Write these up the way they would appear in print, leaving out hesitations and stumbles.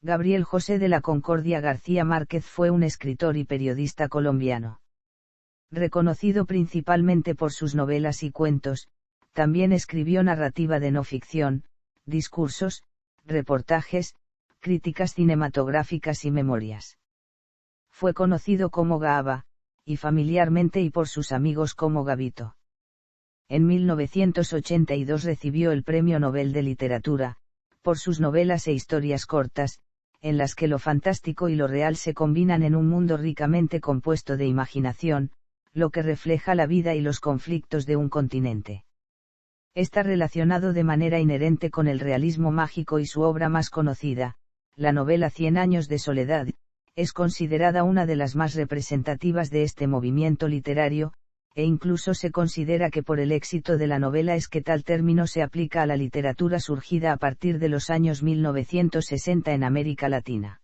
Gabriel José de la Concordia García Márquez fue un escritor y periodista colombiano. Reconocido principalmente por sus novelas y cuentos, también escribió narrativa de no ficción, discursos, reportajes, críticas cinematográficas y memorias. Fue conocido como Gaaba, y familiarmente y por sus amigos como Gabito. En 1982 recibió el Premio Nobel de Literatura, por sus novelas e historias cortas, en las que lo fantástico y lo real se combinan en un mundo ricamente compuesto de imaginación, lo que refleja la vida y los conflictos de un continente. Está relacionado de manera inherente con el realismo mágico y su obra más conocida, la novela Cien años de soledad, es considerada una de las más representativas de este movimiento literario, e incluso se considera que por el éxito de la novela es que tal término se aplica a la literatura surgida a partir de los años 1960 en América Latina.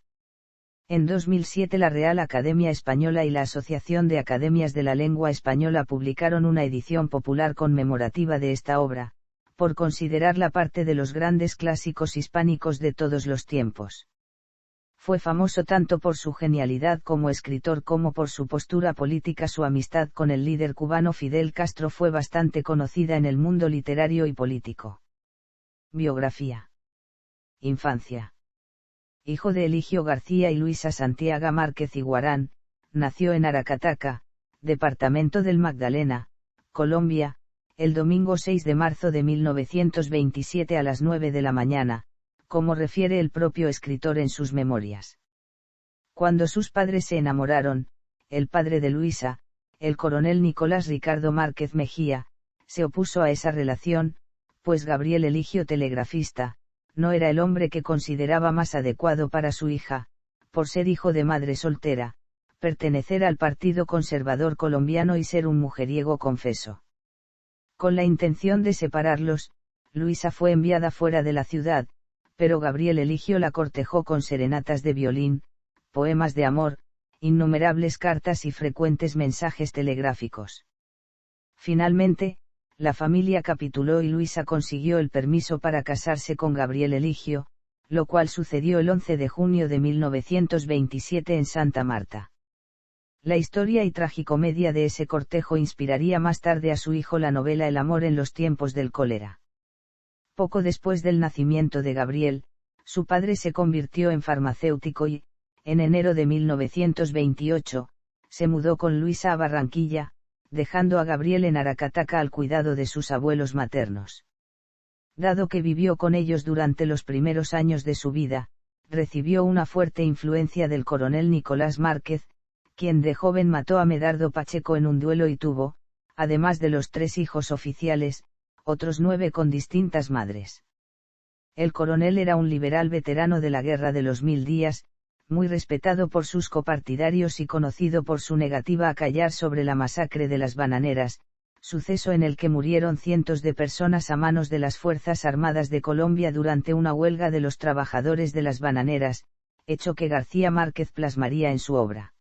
En 2007 la Real Academia Española y la Asociación de Academias de la Lengua Española publicaron una edición popular conmemorativa de esta obra, por considerarla parte de los grandes clásicos hispánicos de todos los tiempos. Fue famoso tanto por su genialidad como escritor como por su postura política. Su amistad con el líder cubano Fidel Castro fue bastante conocida en el mundo literario y político. Biografía. Infancia. Hijo de Eligio García y Luisa Santiago Márquez Iguarán, nació en Aracataca, departamento del Magdalena, Colombia, el domingo 6 de marzo de 1927 a las 9 de la mañana, como refiere el propio escritor en sus memorias. Cuando sus padres se enamoraron, el padre de Luisa, el coronel Nicolás Ricardo Márquez Mejía, se opuso a esa relación, pues Gabriel Eligio, telegrafista, no era el hombre que consideraba más adecuado para su hija, por ser hijo de madre soltera, pertenecer al Partido Conservador colombiano y ser un mujeriego confeso. Con la intención de separarlos, Luisa fue enviada fuera de la ciudad, pero Gabriel Eligio la cortejó con serenatas de violín, poemas de amor, innumerables cartas y frecuentes mensajes telegráficos. Finalmente, la familia capituló y Luisa consiguió el permiso para casarse con Gabriel Eligio, lo cual sucedió el 11 de junio de 1927 en Santa Marta. La historia y tragicomedia de ese cortejo inspiraría más tarde a su hijo la novela El amor en los tiempos del cólera. Poco después del nacimiento de Gabriel, su padre se convirtió en farmacéutico y, en enero de 1928, se mudó con Luisa a Barranquilla, dejando a Gabriel en Aracataca al cuidado de sus abuelos maternos. Dado que vivió con ellos durante los primeros años de su vida, recibió una fuerte influencia del coronel Nicolás Márquez, quien de joven mató a Medardo Pacheco en un duelo y tuvo, además de los 3 hijos oficiales, otros 9 con distintas madres. El coronel era un liberal veterano de la Guerra de los 1000 días, muy respetado por sus copartidarios y conocido por su negativa a callar sobre la masacre de las bananeras, suceso en el que murieron cientos de personas a manos de las Fuerzas Armadas de Colombia durante una huelga de los trabajadores de las bananeras, hecho que García Márquez plasmaría en su obra.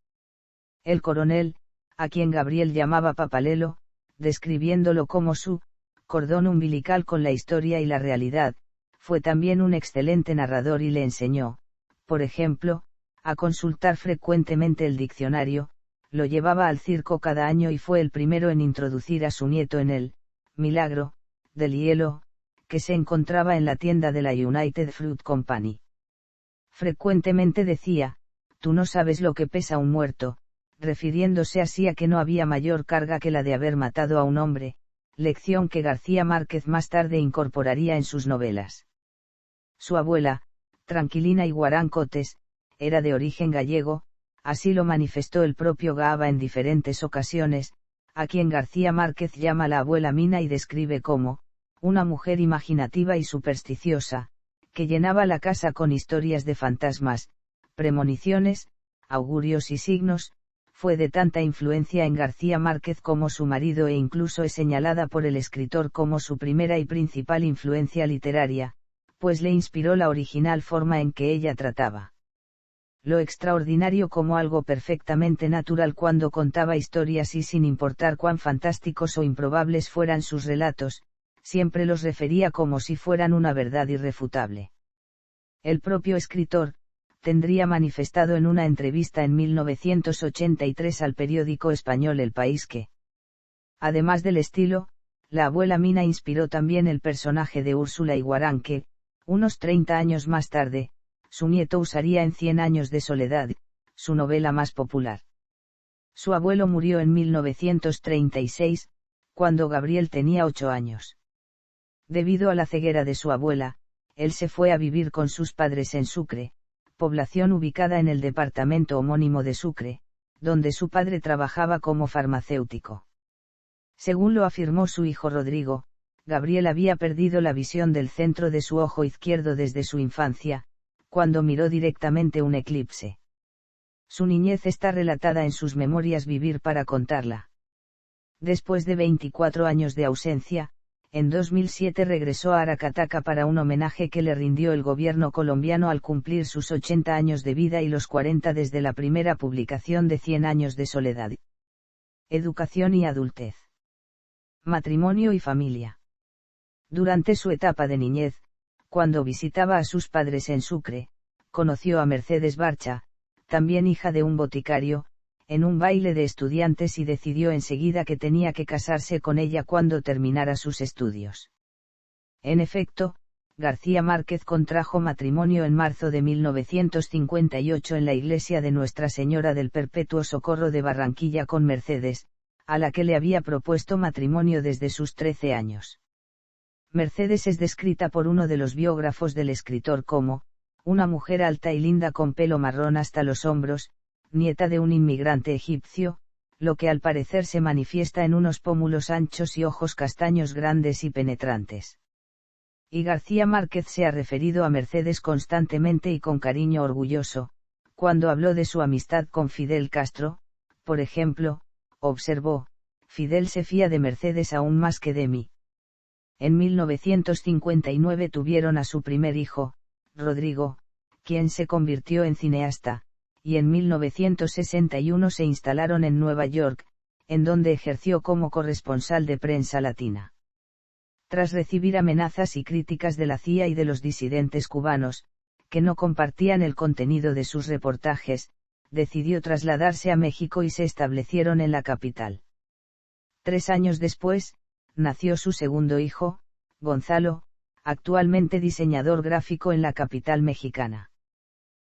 El coronel, a quien Gabriel llamaba Papalelo, describiéndolo como su cordón umbilical con la historia y la realidad, fue también un excelente narrador y le enseñó, por ejemplo, a consultar frecuentemente el diccionario, lo llevaba al circo cada año y fue el primero en introducir a su nieto en el milagro del hielo, que se encontraba en la tienda de la United Fruit Company. Frecuentemente decía, tú no sabes lo que pesa un muerto, refiriéndose así a que no había mayor carga que la de haber matado a un hombre, lección que García Márquez más tarde incorporaría en sus novelas. Su abuela, Tranquilina Iguarán Cotes, era de origen gallego, así lo manifestó el propio Gaaba en diferentes ocasiones, a quien García Márquez llama la abuela Mina y describe como, una mujer imaginativa y supersticiosa, que llenaba la casa con historias de fantasmas, premoniciones, augurios y signos. Fue de tanta influencia en García Márquez como su marido e incluso es señalada por el escritor como su primera y principal influencia literaria, pues le inspiró la original forma en que ella trataba lo extraordinario como algo perfectamente natural cuando contaba historias y sin importar cuán fantásticos o improbables fueran sus relatos, siempre los refería como si fueran una verdad irrefutable. El propio escritor, tendría manifestado en una entrevista en 1983 al periódico español El País que, además del estilo, la abuela Mina inspiró también el personaje de Úrsula Iguarán que, unos 30 años más tarde, su nieto usaría en 100 años de soledad, su novela más popular. Su abuelo murió en 1936, cuando Gabriel tenía 8 años. Debido a la ceguera de su abuela, él se fue a vivir con sus padres en Sucre, población ubicada en el departamento homónimo de Sucre, donde su padre trabajaba como farmacéutico. Según lo afirmó su hijo Rodrigo, Gabriel había perdido la visión del centro de su ojo izquierdo desde su infancia, cuando miró directamente un eclipse. Su niñez está relatada en sus memorias Vivir para contarla. Después de 24 años de ausencia, en 2007 regresó a Aracataca para un homenaje que le rindió el gobierno colombiano al cumplir sus 80 años de vida y los 40 desde la primera publicación de 100 años de soledad. Educación y adultez. Matrimonio y familia. Durante su etapa de niñez, cuando visitaba a sus padres en Sucre, conoció a Mercedes Barcha, también hija de un boticario, en un baile de estudiantes y decidió enseguida que tenía que casarse con ella cuando terminara sus estudios. En efecto, García Márquez contrajo matrimonio en marzo de 1958 en la iglesia de Nuestra Señora del Perpetuo Socorro de Barranquilla con Mercedes, a la que le había propuesto matrimonio desde sus 13 años. Mercedes es descrita por uno de los biógrafos del escritor como, una mujer alta y linda con pelo marrón hasta los hombros, nieta de un inmigrante egipcio, lo que al parecer se manifiesta en unos pómulos anchos y ojos castaños grandes y penetrantes. Y García Márquez se ha referido a Mercedes constantemente y con cariño orgulloso, cuando habló de su amistad con Fidel Castro, por ejemplo, observó, Fidel se fía de Mercedes aún más que de mí. En 1959 tuvieron a su primer hijo, Rodrigo, quien se convirtió en cineasta, y en 1961 se instalaron en Nueva York, en donde ejerció como corresponsal de prensa latina. Tras recibir amenazas y críticas de la CIA y de los disidentes cubanos, que no compartían el contenido de sus reportajes, decidió trasladarse a México y se establecieron en la capital. 3 años después, nació su segundo hijo, Gonzalo, actualmente diseñador gráfico en la capital mexicana.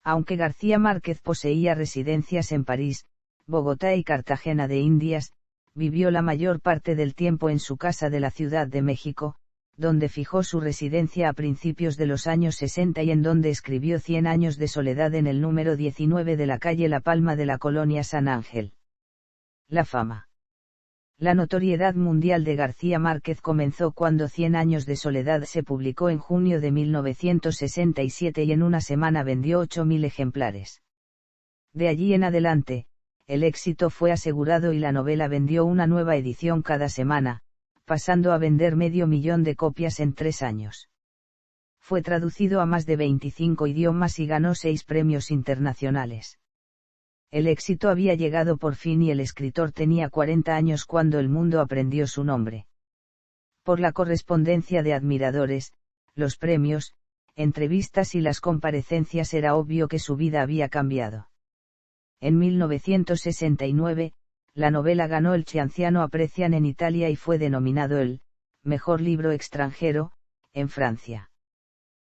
Aunque García Márquez poseía residencias en París, Bogotá y Cartagena de Indias, vivió la mayor parte del tiempo en su casa de la Ciudad de México, donde fijó su residencia a principios de los años 60 y en donde escribió 100 años de soledad en el número 19 de la calle La Palma de la colonia San Ángel. La fama. La notoriedad mundial de García Márquez comenzó cuando 100 años de soledad se publicó en junio de 1967 y en una semana vendió 8.000 ejemplares. De allí en adelante, el éxito fue asegurado y la novela vendió una nueva edición cada semana, pasando a vender 500.000 de copias en 3 años. Fue traducido a más de 25 idiomas y ganó 6 premios internacionales. El éxito había llegado por fin y el escritor tenía 40 años cuando el mundo aprendió su nombre. Por la correspondencia de admiradores, los premios, entrevistas y las comparecencias era obvio que su vida había cambiado. En 1969, la novela ganó el Cianciano Aprecian en Italia y fue denominado el mejor libro extranjero, en Francia.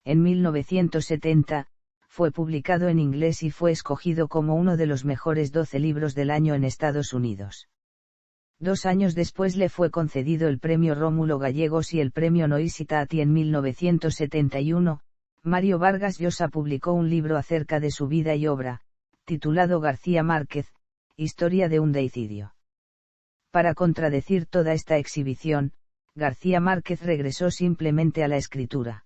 En 1970, fue publicado en inglés y fue escogido como uno de los mejores 12 libros del año en Estados Unidos. 2 años después le fue concedido el premio Rómulo Gallegos y el premio Noisitati en 1971. Mario Vargas Llosa publicó un libro acerca de su vida y obra, titulado García Márquez, Historia de un deicidio. Para contradecir toda esta exhibición, García Márquez regresó simplemente a la escritura.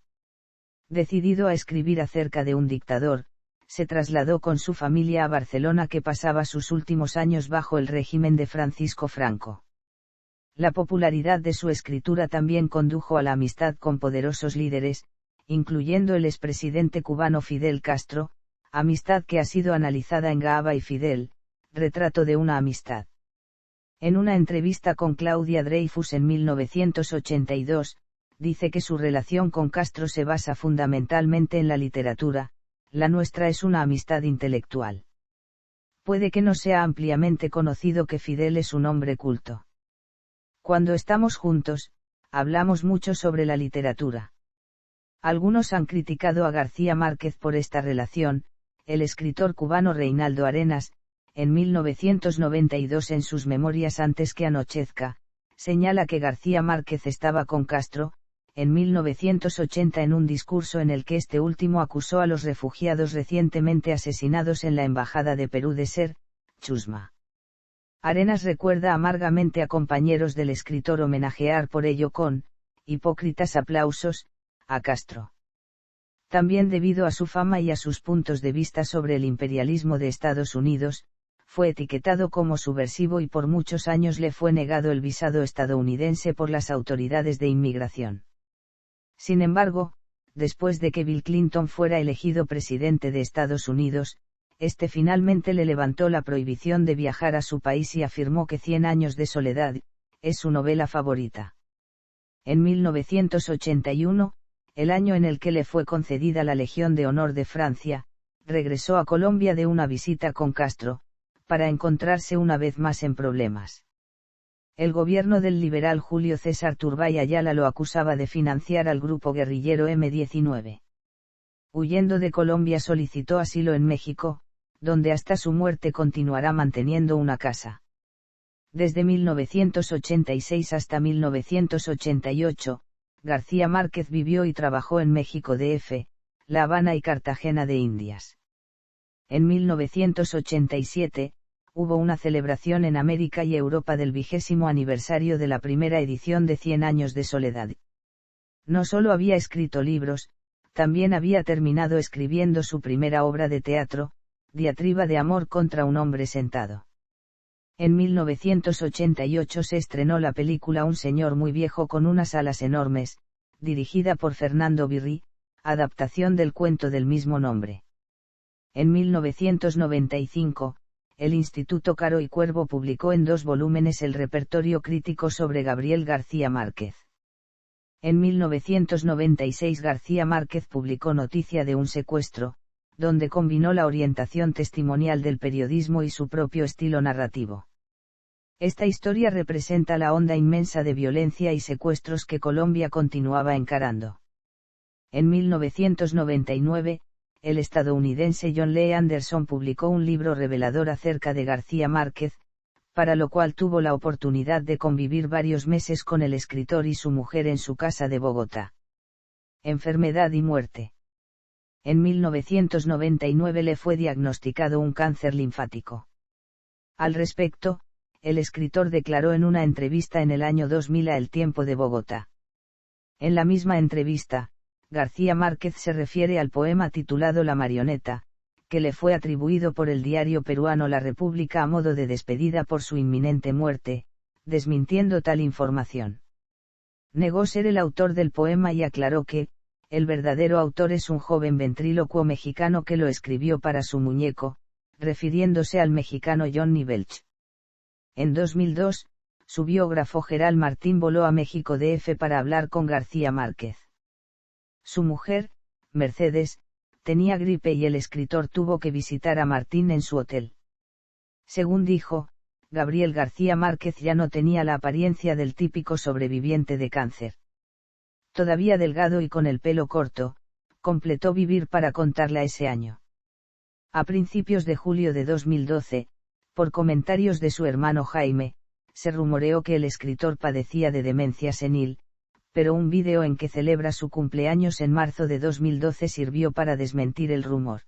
Decidido a escribir acerca de un dictador, se trasladó con su familia a Barcelona que pasaba sus últimos años bajo el régimen de Francisco Franco. La popularidad de su escritura también condujo a la amistad con poderosos líderes, incluyendo el expresidente cubano Fidel Castro, amistad que ha sido analizada en Gaaba y Fidel, retrato de una amistad. En una entrevista con Claudia Dreyfus en 1982, dice que su relación con Castro se basa fundamentalmente en la literatura, la nuestra es una amistad intelectual. Puede que no sea ampliamente conocido que Fidel es un hombre culto. Cuando estamos juntos, hablamos mucho sobre la literatura. Algunos han criticado a García Márquez por esta relación. El escritor cubano Reinaldo Arenas, en 1992 en sus Memorias antes que anochezca, señala que García Márquez estaba con Castro, en 1980 en un discurso en el que este último acusó a los refugiados recientemente asesinados en la Embajada de Perú de ser chusma. Arenas recuerda amargamente a compañeros del escritor homenajear por ello con hipócritas aplausos a Castro. También debido a su fama y a sus puntos de vista sobre el imperialismo de Estados Unidos, fue etiquetado como subversivo y por muchos años le fue negado el visado estadounidense por las autoridades de inmigración. Sin embargo, después de que Bill Clinton fuera elegido presidente de Estados Unidos, este finalmente le levantó la prohibición de viajar a su país y afirmó que 100 años de soledad es su novela favorita. En 1981, el año en el que le fue concedida la Legión de Honor de Francia, regresó a Colombia de una visita con Castro, para encontrarse una vez más en problemas. El gobierno del liberal Julio César Turbay Ayala lo acusaba de financiar al grupo guerrillero M-19. Huyendo de Colombia solicitó asilo en México, donde hasta su muerte continuará manteniendo una casa. Desde 1986 hasta 1988, García Márquez vivió y trabajó en México DF, La Habana y Cartagena de Indias. En 1987, hubo una celebración en América y Europa del 20º aniversario de la primera edición de 100 años de soledad. No solo había escrito libros, también había terminado escribiendo su primera obra de teatro, Diatriba de amor contra un hombre sentado. En 1988 se estrenó la película Un señor muy viejo con unas alas enormes, dirigida por Fernando Birri, adaptación del cuento del mismo nombre. En 1995, el Instituto Caro y Cuervo publicó en 2 volúmenes el repertorio crítico sobre Gabriel García Márquez. En 1996 García Márquez publicó Noticia de un secuestro, donde combinó la orientación testimonial del periodismo y su propio estilo narrativo. Esta historia representa la onda inmensa de violencia y secuestros que Colombia continuaba encarando. En 1999, el estadounidense John Lee Anderson publicó un libro revelador acerca de García Márquez, para lo cual tuvo la oportunidad de convivir varios meses con el escritor y su mujer en su casa de Bogotá. Enfermedad y muerte. En 1999 le fue diagnosticado un cáncer linfático. Al respecto, el escritor declaró en una entrevista en el año 2000 a El Tiempo de Bogotá. En la misma entrevista, García Márquez se refiere al poema titulado La marioneta, que le fue atribuido por el diario peruano La República a modo de despedida por su inminente muerte, desmintiendo tal información. Negó ser el autor del poema y aclaró que, el verdadero autor es un joven ventrílocuo mexicano que lo escribió para su muñeco, refiriéndose al mexicano Johnny Belch. En 2002, su biógrafo Gerald Martín voló a México DF para hablar con García Márquez. Su mujer, Mercedes, tenía gripe y el escritor tuvo que visitar a Martín en su hotel. Según dijo, Gabriel García Márquez ya no tenía la apariencia del típico sobreviviente de cáncer. Todavía delgado y con el pelo corto, completó Vivir para contarla ese año. A principios de julio de 2012, por comentarios de su hermano Jaime, se rumoreó que el escritor padecía de demencia senil, pero un vídeo en que celebra su cumpleaños en marzo de 2012 sirvió para desmentir el rumor.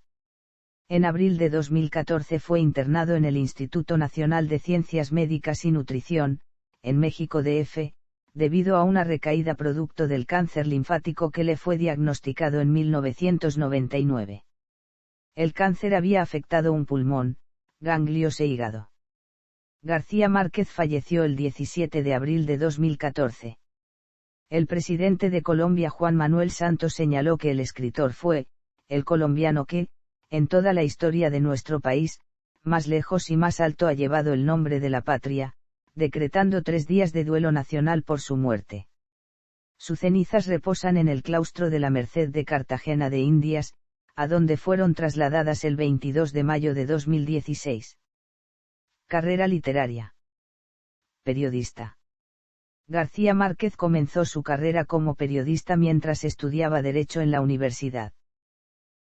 En abril de 2014 fue internado en el Instituto Nacional de Ciencias Médicas y Nutrición, en México DF, debido a una recaída producto del cáncer linfático que le fue diagnosticado en 1999. El cáncer había afectado un pulmón, ganglios e hígado. García Márquez falleció el 17 de abril de 2014. El presidente de Colombia Juan Manuel Santos señaló que el escritor fue, el colombiano que, en toda la historia de nuestro país, más lejos y más alto ha llevado el nombre de la patria, decretando 3 días de duelo nacional por su muerte. Sus cenizas reposan en el claustro de la Merced de Cartagena de Indias, a donde fueron trasladadas el 22 de mayo de 2016. Carrera literaria. Periodista. García Márquez comenzó su carrera como periodista mientras estudiaba Derecho en la universidad.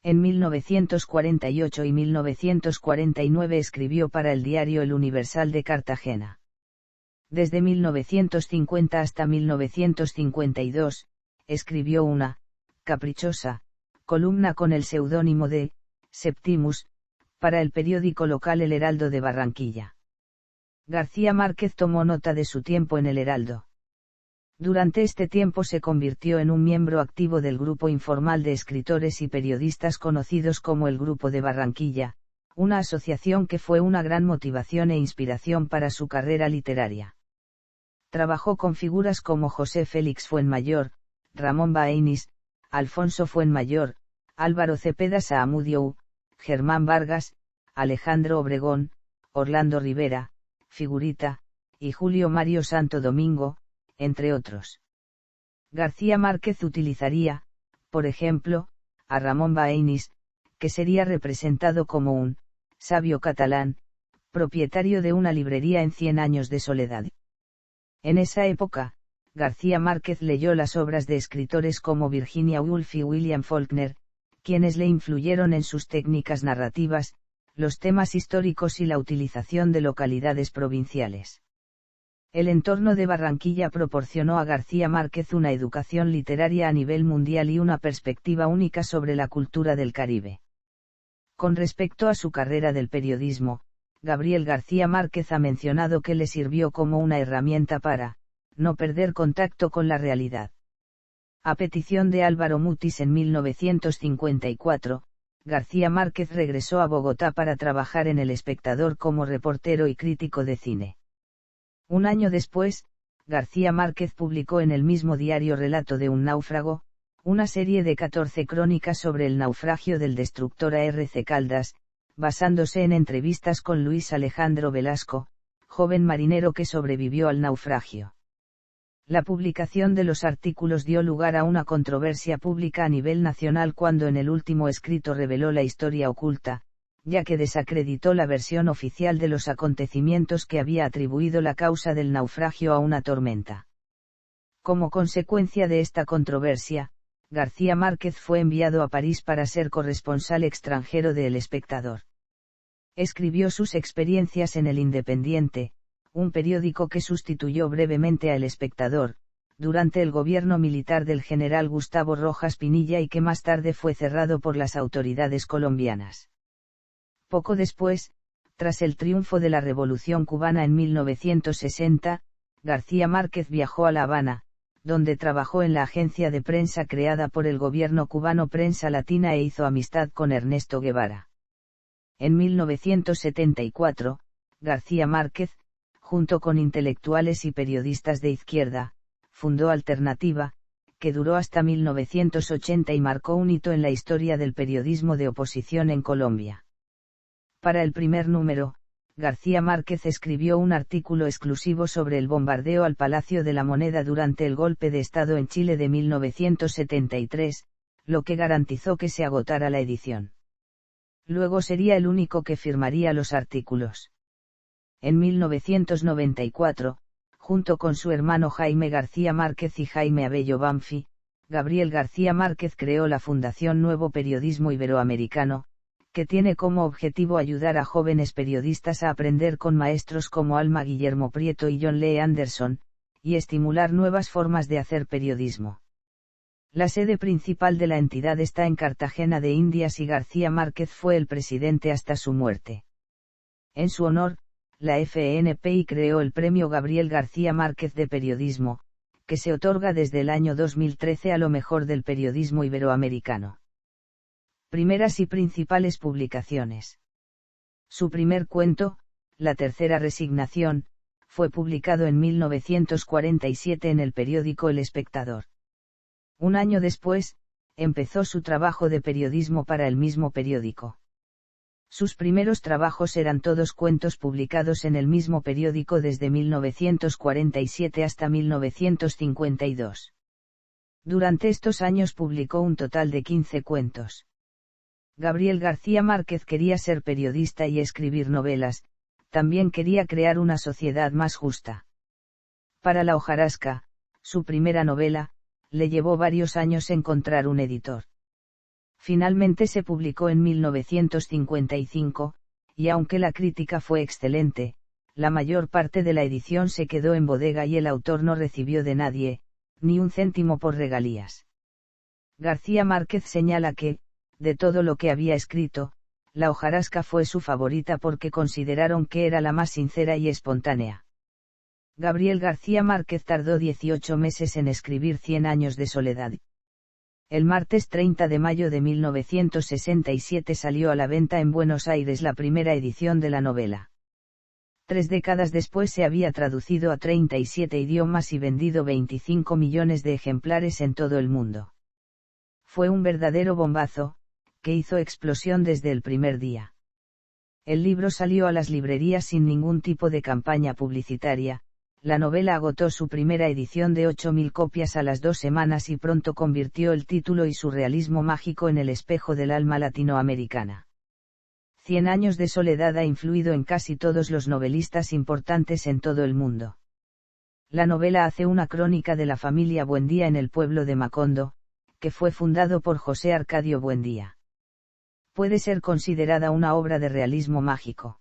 En 1948 y 1949 escribió para el diario El Universal de Cartagena. Desde 1950 hasta 1952, escribió una, caprichosa, columna con el seudónimo de Septimus, para el periódico local El Heraldo de Barranquilla. García Márquez tomó nota de su tiempo en El Heraldo. Durante este tiempo se convirtió en un miembro activo del grupo informal de escritores y periodistas conocidos como el Grupo de Barranquilla, una asociación que fue una gran motivación e inspiración para su carrera literaria. Trabajó con figuras como José Félix Fuenmayor, Ramón Baeinis, Alfonso Fuenmayor, Álvaro Cepeda Saamudio, Germán Vargas, Alejandro Obregón, Orlando Rivera, Figurita, y Julio Mario Santo Domingo, entre otros. García Márquez utilizaría, por ejemplo, a Ramón Baeinis, que sería representado como un sabio catalán, propietario de una librería en 100 años de soledad. En esa época, García Márquez leyó las obras de escritores como Virginia Woolf y William Faulkner, quienes le influyeron en sus técnicas narrativas, los temas históricos y la utilización de localidades provinciales. El entorno de Barranquilla proporcionó a García Márquez una educación literaria a nivel mundial y una perspectiva única sobre la cultura del Caribe. Con respecto a su carrera del periodismo, Gabriel García Márquez ha mencionado que le sirvió como una herramienta para no perder contacto con la realidad. A petición de Álvaro Mutis en 1954, García Márquez regresó a Bogotá para trabajar en El Espectador como reportero y crítico de cine. Un año después, García Márquez publicó en el mismo diario Relato de un náufrago, una serie de 14 crónicas sobre el naufragio del destructor A.R.C. Caldas, basándose en entrevistas con Luis Alejandro Velasco, joven marinero que sobrevivió al naufragio. La publicación de los artículos dio lugar a una controversia pública a nivel nacional cuando en el último escrito reveló la historia oculta, ya que desacreditó la versión oficial de los acontecimientos que había atribuido la causa del naufragio a una tormenta. Como consecuencia de esta controversia, García Márquez fue enviado a París para ser corresponsal extranjero de El Espectador. Escribió sus experiencias en El Independiente, un periódico que sustituyó brevemente a El Espectador, durante el gobierno militar del general Gustavo Rojas Pinilla y que más tarde fue cerrado por las autoridades colombianas. Poco después, tras el triunfo de la Revolución cubana en 1960, García Márquez viajó a La Habana, donde trabajó en la agencia de prensa creada por el gobierno cubano Prensa Latina e hizo amistad con Ernesto Guevara. En 1974, García Márquez, junto con intelectuales y periodistas de izquierda, fundó Alternativa, que duró hasta 1980 y marcó un hito en la historia del periodismo de oposición en Colombia. Para el primer número, García Márquez escribió un artículo exclusivo sobre el bombardeo al Palacio de la Moneda durante el golpe de Estado en Chile de 1973, lo que garantizó que se agotara la edición. Luego sería el único que firmaría los artículos. En 1994, junto con su hermano Jaime García Márquez y Jaime Abello Banfi, Gabriel García Márquez creó la Fundación Nuevo Periodismo Iberoamericano, que tiene como objetivo ayudar a jóvenes periodistas a aprender con maestros como Alma Guillermo Prieto y John Lee Anderson, y estimular nuevas formas de hacer periodismo. La sede principal de la entidad está en Cartagena de Indias y García Márquez fue el presidente hasta su muerte. En su honor, la FNPI creó el Premio Gabriel García Márquez de Periodismo, que se otorga desde el año 2013 a lo mejor del periodismo iberoamericano. Primeras y principales publicaciones. Su primer cuento, La Tercera Resignación, fue publicado en 1947 en el periódico El Espectador. Un año después, empezó su trabajo de periodismo para el mismo periódico. Sus primeros trabajos eran todos cuentos publicados en el mismo periódico desde 1947 hasta 1952. Durante estos años publicó un total de 15 cuentos. Gabriel García Márquez quería ser periodista y escribir novelas, también quería crear una sociedad más justa. Para La hojarasca, su primera novela, le llevó varios años encontrar un editor. Finalmente se publicó en 1955, y aunque la crítica fue excelente, la mayor parte de la edición se quedó en bodega y el autor no recibió de nadie, ni un céntimo por regalías. García Márquez señala que, de todo lo que había escrito, La hojarasca fue su favorita porque consideraron que era la más sincera y espontánea. Gabriel García Márquez tardó 18 meses en escribir 100 años de soledad. El martes 30 de mayo de 1967 salió a la venta en Buenos Aires la primera edición de la novela. 3 décadas después se había traducido a 37 idiomas y vendido 25 millones de ejemplares en todo el mundo. Fue un verdadero bombazo, que hizo explosión desde el primer día. El libro salió a las librerías sin ningún tipo de campaña publicitaria. La novela agotó su primera edición de 8.000 copias a las 2 semanas y pronto convirtió el título y su realismo mágico en el espejo del alma latinoamericana. 100 años de soledad ha influido en casi todos los novelistas importantes en todo el mundo. La novela hace una crónica de la familia Buendía en el pueblo de Macondo, que fue fundado por José Arcadio Buendía. Puede ser considerada una obra de realismo mágico.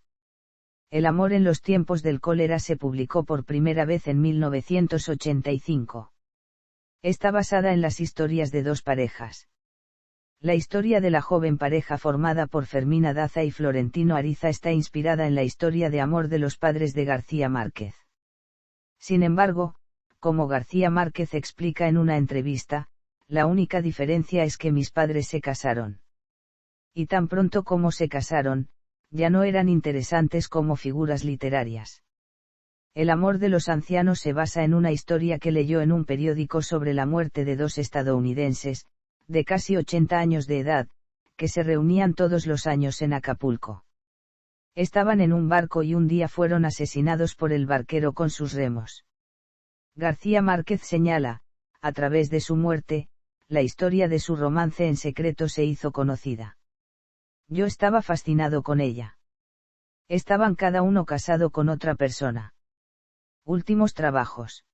El amor en los tiempos del cólera se publicó por primera vez en 1985. Está basada en las historias de dos parejas. La historia de la joven pareja formada por Fermina Daza y Florentino Ariza está inspirada en la historia de amor de los padres de García Márquez. Sin embargo, como García Márquez explica en una entrevista, la única diferencia es que mis padres se casaron. Y tan pronto como se casaron, ya no eran interesantes como figuras literarias. El amor de los ancianos se basa en una historia que leyó en un periódico sobre la muerte de dos estadounidenses, de casi 80 años de edad, que se reunían todos los años en Acapulco. Estaban en un barco y un día fueron asesinados por el barquero con sus remos. García Márquez señala, a través de su muerte, la historia de su romance en secreto se hizo conocida. Yo estaba fascinado con ella. Estaban cada uno casado con otra persona. Últimos trabajos.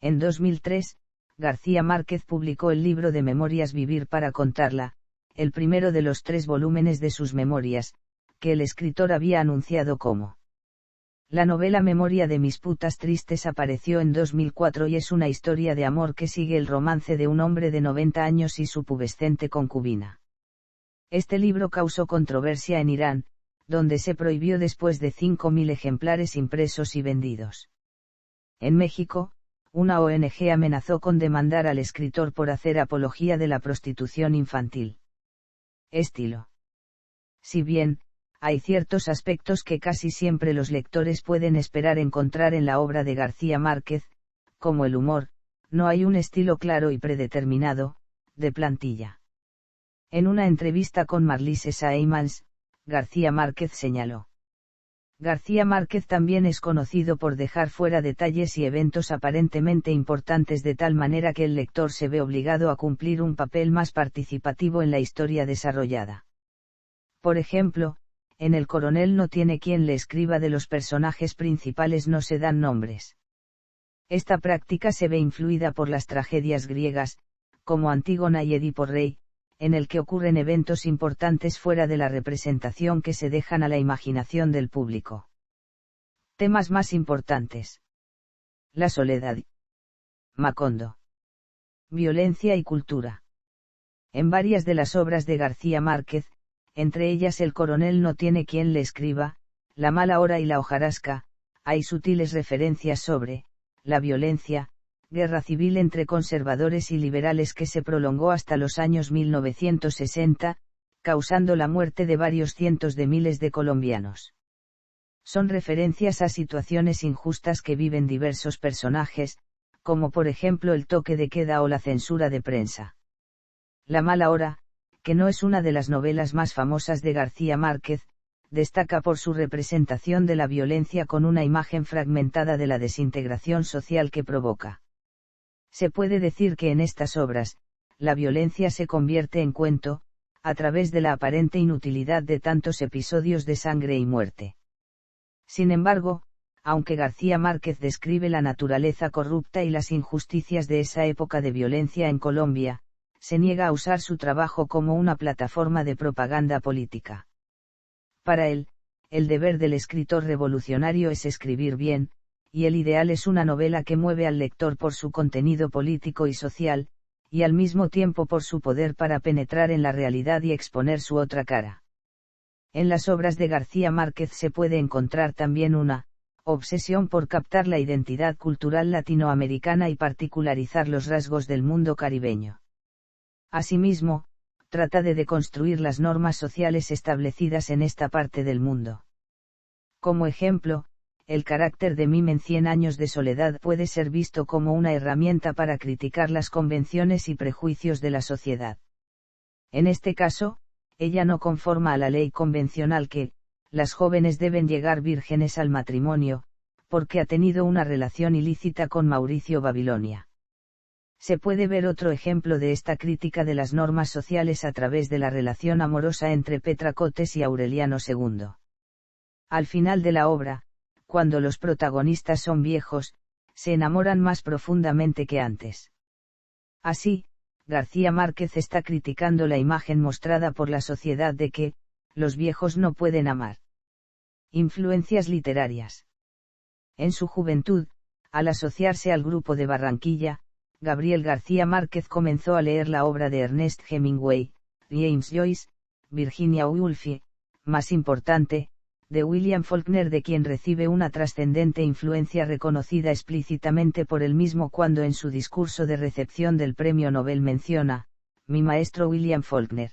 En 2003, García Márquez publicó el libro de memorias Vivir para contarla, el primero de los 3 volúmenes de sus memorias, que el escritor había anunciado como. La novela Memoria de mis putas tristes apareció en 2004 y es una historia de amor que sigue el romance de un hombre de 90 años y su pubescente concubina. Este libro causó controversia en Irán, donde se prohibió después de 5.000 ejemplares impresos y vendidos. En México, una ONG amenazó con demandar al escritor por hacer apología de la prostitución infantil. Estilo. Si bien, hay ciertos aspectos que casi siempre los lectores pueden esperar encontrar en la obra de García Márquez, como el humor, no hay un estilo claro y predeterminado, de plantilla. En una entrevista con Marlise Saimans, García Márquez señaló. García Márquez también es conocido por dejar fuera detalles y eventos aparentemente importantes de tal manera que el lector se ve obligado a cumplir un papel más participativo en la historia desarrollada. Por ejemplo, en El coronel no tiene quien le escriba de los personajes principales no se dan nombres. Esta práctica se ve influida por las tragedias griegas, como Antígona y Edipo Rey, en el que ocurren eventos importantes fuera de la representación que se dejan a la imaginación del público. Temas más importantes. La soledad. Macondo. Violencia y cultura. En varias de las obras de García Márquez, entre ellas El coronel no tiene quien le escriba, La mala hora y La hojarasca, hay sutiles referencias sobre la violencia, guerra civil entre conservadores y liberales que se prolongó hasta los años 1960, causando la muerte de varios cientos de miles de colombianos. Son referencias a situaciones injustas que viven diversos personajes, como por ejemplo el toque de queda o la censura de prensa. La mala hora, que no es una de las novelas más famosas de García Márquez, destaca por su representación de la violencia con una imagen fragmentada de la desintegración social que provoca. Se puede decir que en estas obras, la violencia se convierte en cuento, a través de la aparente inutilidad de tantos episodios de sangre y muerte. Sin embargo, aunque García Márquez describe la naturaleza corrupta y las injusticias de esa época de violencia en Colombia, se niega a usar su trabajo como una plataforma de propaganda política. Para él, el deber del escritor revolucionario es escribir bien, y el ideal es una novela que mueve al lector por su contenido político y social, y al mismo tiempo por su poder para penetrar en la realidad y exponer su otra cara. En las obras de García Márquez se puede encontrar también una obsesión por captar la identidad cultural latinoamericana y particularizar los rasgos del mundo caribeño. Asimismo, trata de deconstruir las normas sociales establecidas en esta parte del mundo. Como ejemplo, el carácter de Mim en 100 años de soledad puede ser visto como una herramienta para criticar las convenciones y prejuicios de la sociedad. En este caso, ella no conforma a la ley convencional que, las jóvenes deben llegar vírgenes al matrimonio, porque ha tenido una relación ilícita con Mauricio Babilonia. Se puede ver otro ejemplo de esta crítica de las normas sociales a través de la relación amorosa entre Petra Cotes y Aureliano II. Al final de la obra, cuando los protagonistas son viejos, se enamoran más profundamente que antes. Así, García Márquez está criticando la imagen mostrada por la sociedad de que, los viejos no pueden amar. Influencias literarias. En su juventud, al asociarse al grupo de Barranquilla, Gabriel García Márquez comenzó a leer la obra de Ernest Hemingway, James Joyce, Virginia Woolf y, más importante, de William Faulkner, de quien recibe una trascendente influencia reconocida explícitamente por él mismo cuando en su discurso de recepción del Premio Nobel menciona, mi maestro William Faulkner.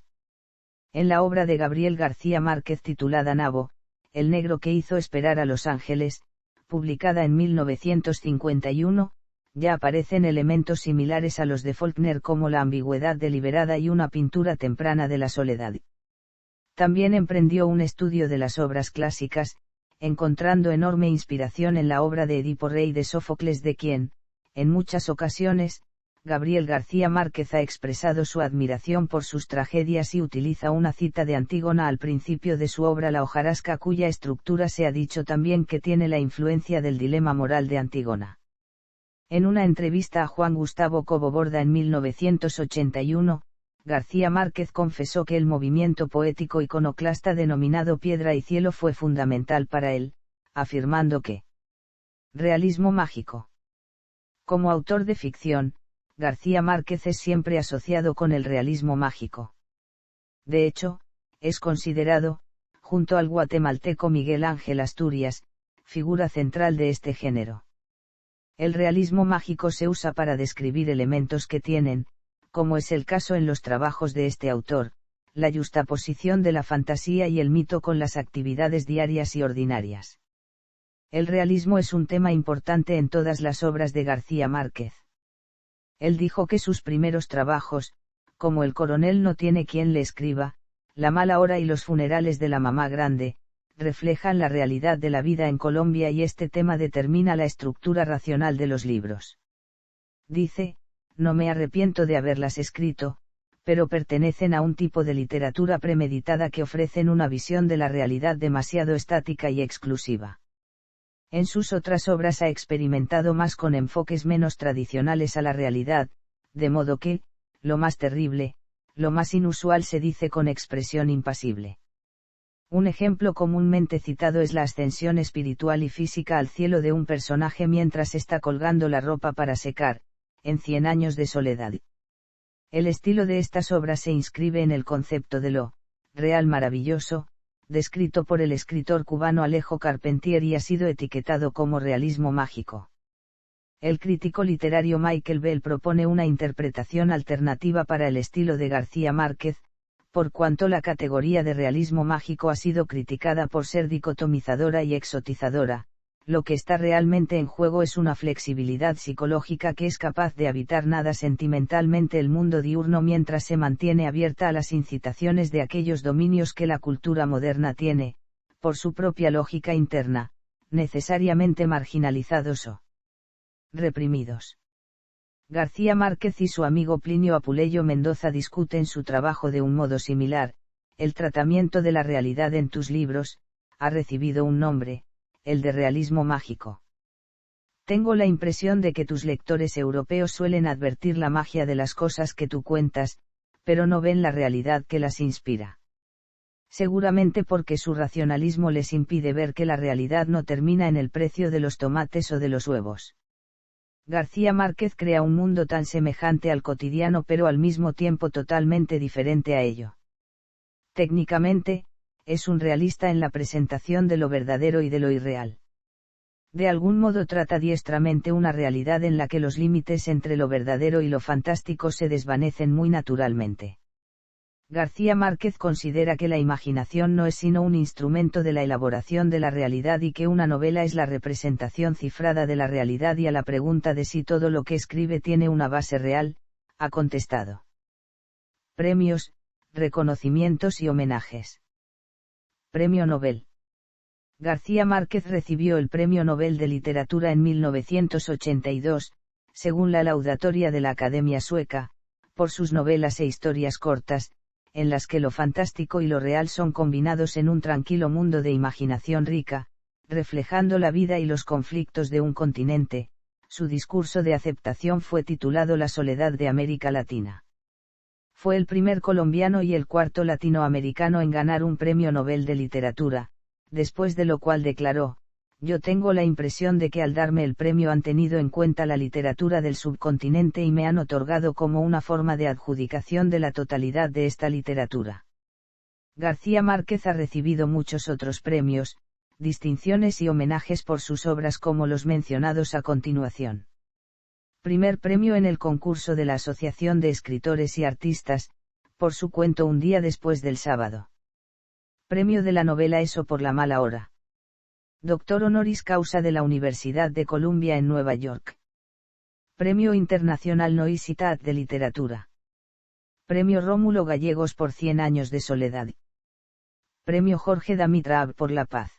En la obra de Gabriel García Márquez titulada Nabo, el negro que hizo esperar a los ángeles, publicada en 1951, ya aparecen elementos similares a los de Faulkner como la ambigüedad deliberada y una pintura temprana de la soledad. También emprendió un estudio de las obras clásicas, encontrando enorme inspiración en la obra de Edipo Rey de Sófocles, de quien, en muchas ocasiones, Gabriel García Márquez ha expresado su admiración por sus tragedias y utiliza una cita de Antígona al principio de su obra La hojarasca, cuya estructura se ha dicho también que tiene la influencia del dilema moral de Antígona. En una entrevista a Juan Gustavo Cobo Borda en 1981, García Márquez confesó que el movimiento poético iconoclasta denominado Piedra y Cielo fue fundamental para él, afirmando que realismo mágico. Como autor de ficción, García Márquez es siempre asociado con el realismo mágico. De hecho, es considerado, junto al guatemalteco Miguel Ángel Asturias, figura central de este género. El realismo mágico se usa para describir elementos que tienen, como es el caso en los trabajos de este autor, la yuxtaposición de la fantasía y el mito con las actividades diarias y ordinarias. El realismo es un tema importante en todas las obras de García Márquez. Él dijo que sus primeros trabajos, como El coronel no tiene quien le escriba, La mala hora y Los funerales de la mamá grande, reflejan la realidad de la vida en Colombia y este tema determina la estructura racional de los libros. Dice, no me arrepiento de haberlas escrito, pero pertenecen a un tipo de literatura premeditada que ofrecen una visión de la realidad demasiado estática y exclusiva. En sus otras obras ha experimentado más con enfoques menos tradicionales a la realidad, de modo que, lo más terrible, lo más inusual se dice con expresión impasible. Un ejemplo comúnmente citado es la ascensión espiritual y física al cielo de un personaje mientras está colgando la ropa para secar, en 100 años de soledad. El estilo de estas obras se inscribe en el concepto de lo real maravilloso, descrito por el escritor cubano Alejo Carpentier y ha sido etiquetado como realismo mágico. El crítico literario Michael Bell propone una interpretación alternativa para el estilo de García Márquez, por cuanto la categoría de realismo mágico ha sido criticada por ser dicotomizadora y exotizadora. Lo que está realmente en juego es una flexibilidad psicológica que es capaz de habitar nada sentimentalmente el mundo diurno mientras se mantiene abierta a las incitaciones de aquellos dominios que la cultura moderna tiene, por su propia lógica interna, necesariamente marginalizados o reprimidos. García Márquez y su amigo Plinio Apuleyo Mendoza discuten su trabajo de un modo similar. El tratamiento de la realidad en tus libros ha recibido un nombre, el de realismo mágico. Tengo la impresión de que tus lectores europeos suelen advertir la magia de las cosas que tú cuentas, pero no ven la realidad que las inspira. Seguramente porque su racionalismo les impide ver que la realidad no termina en el precio de los tomates o de los huevos. García Márquez crea un mundo tan semejante al cotidiano pero al mismo tiempo totalmente diferente a ello. Técnicamente, es un realista en la presentación de lo verdadero y de lo irreal. De algún modo trata diestramente una realidad en la que los límites entre lo verdadero y lo fantástico se desvanecen muy naturalmente. García Márquez considera que la imaginación no es sino un instrumento de la elaboración de la realidad y que una novela es la representación cifrada de la realidad, y a la pregunta de si todo lo que escribe tiene una base real, ha contestado: premios, reconocimientos y homenajes. Premio Nobel. García Márquez recibió el Premio Nobel de Literatura en 1982, según la laudatoria de la Academia Sueca, por sus novelas e historias cortas, en las que lo fantástico y lo real son combinados en un tranquilo mundo de imaginación rica, reflejando la vida y los conflictos de un continente. Su discurso de aceptación fue titulado La soledad de América Latina. Fue el primer colombiano y el cuarto latinoamericano en ganar un Premio Nobel de Literatura, después de lo cual declaró: yo tengo la impresión de que al darme el premio han tenido en cuenta la literatura del subcontinente y me han otorgado como una forma de adjudicación de la totalidad de esta literatura. García Márquez ha recibido muchos otros premios, distinciones y homenajes por sus obras como los mencionados a continuación. Primer premio en el concurso de la Asociación de Escritores y Artistas, por su cuento Un día después del sábado. Premio de la novela Eso por la mala hora. Doctor honoris causa de la Universidad de Columbia en Nueva York. Premio Internacional Noisitat de Literatura. Premio Rómulo Gallegos por 100 años de soledad. Premio Jorge David Raab por la paz.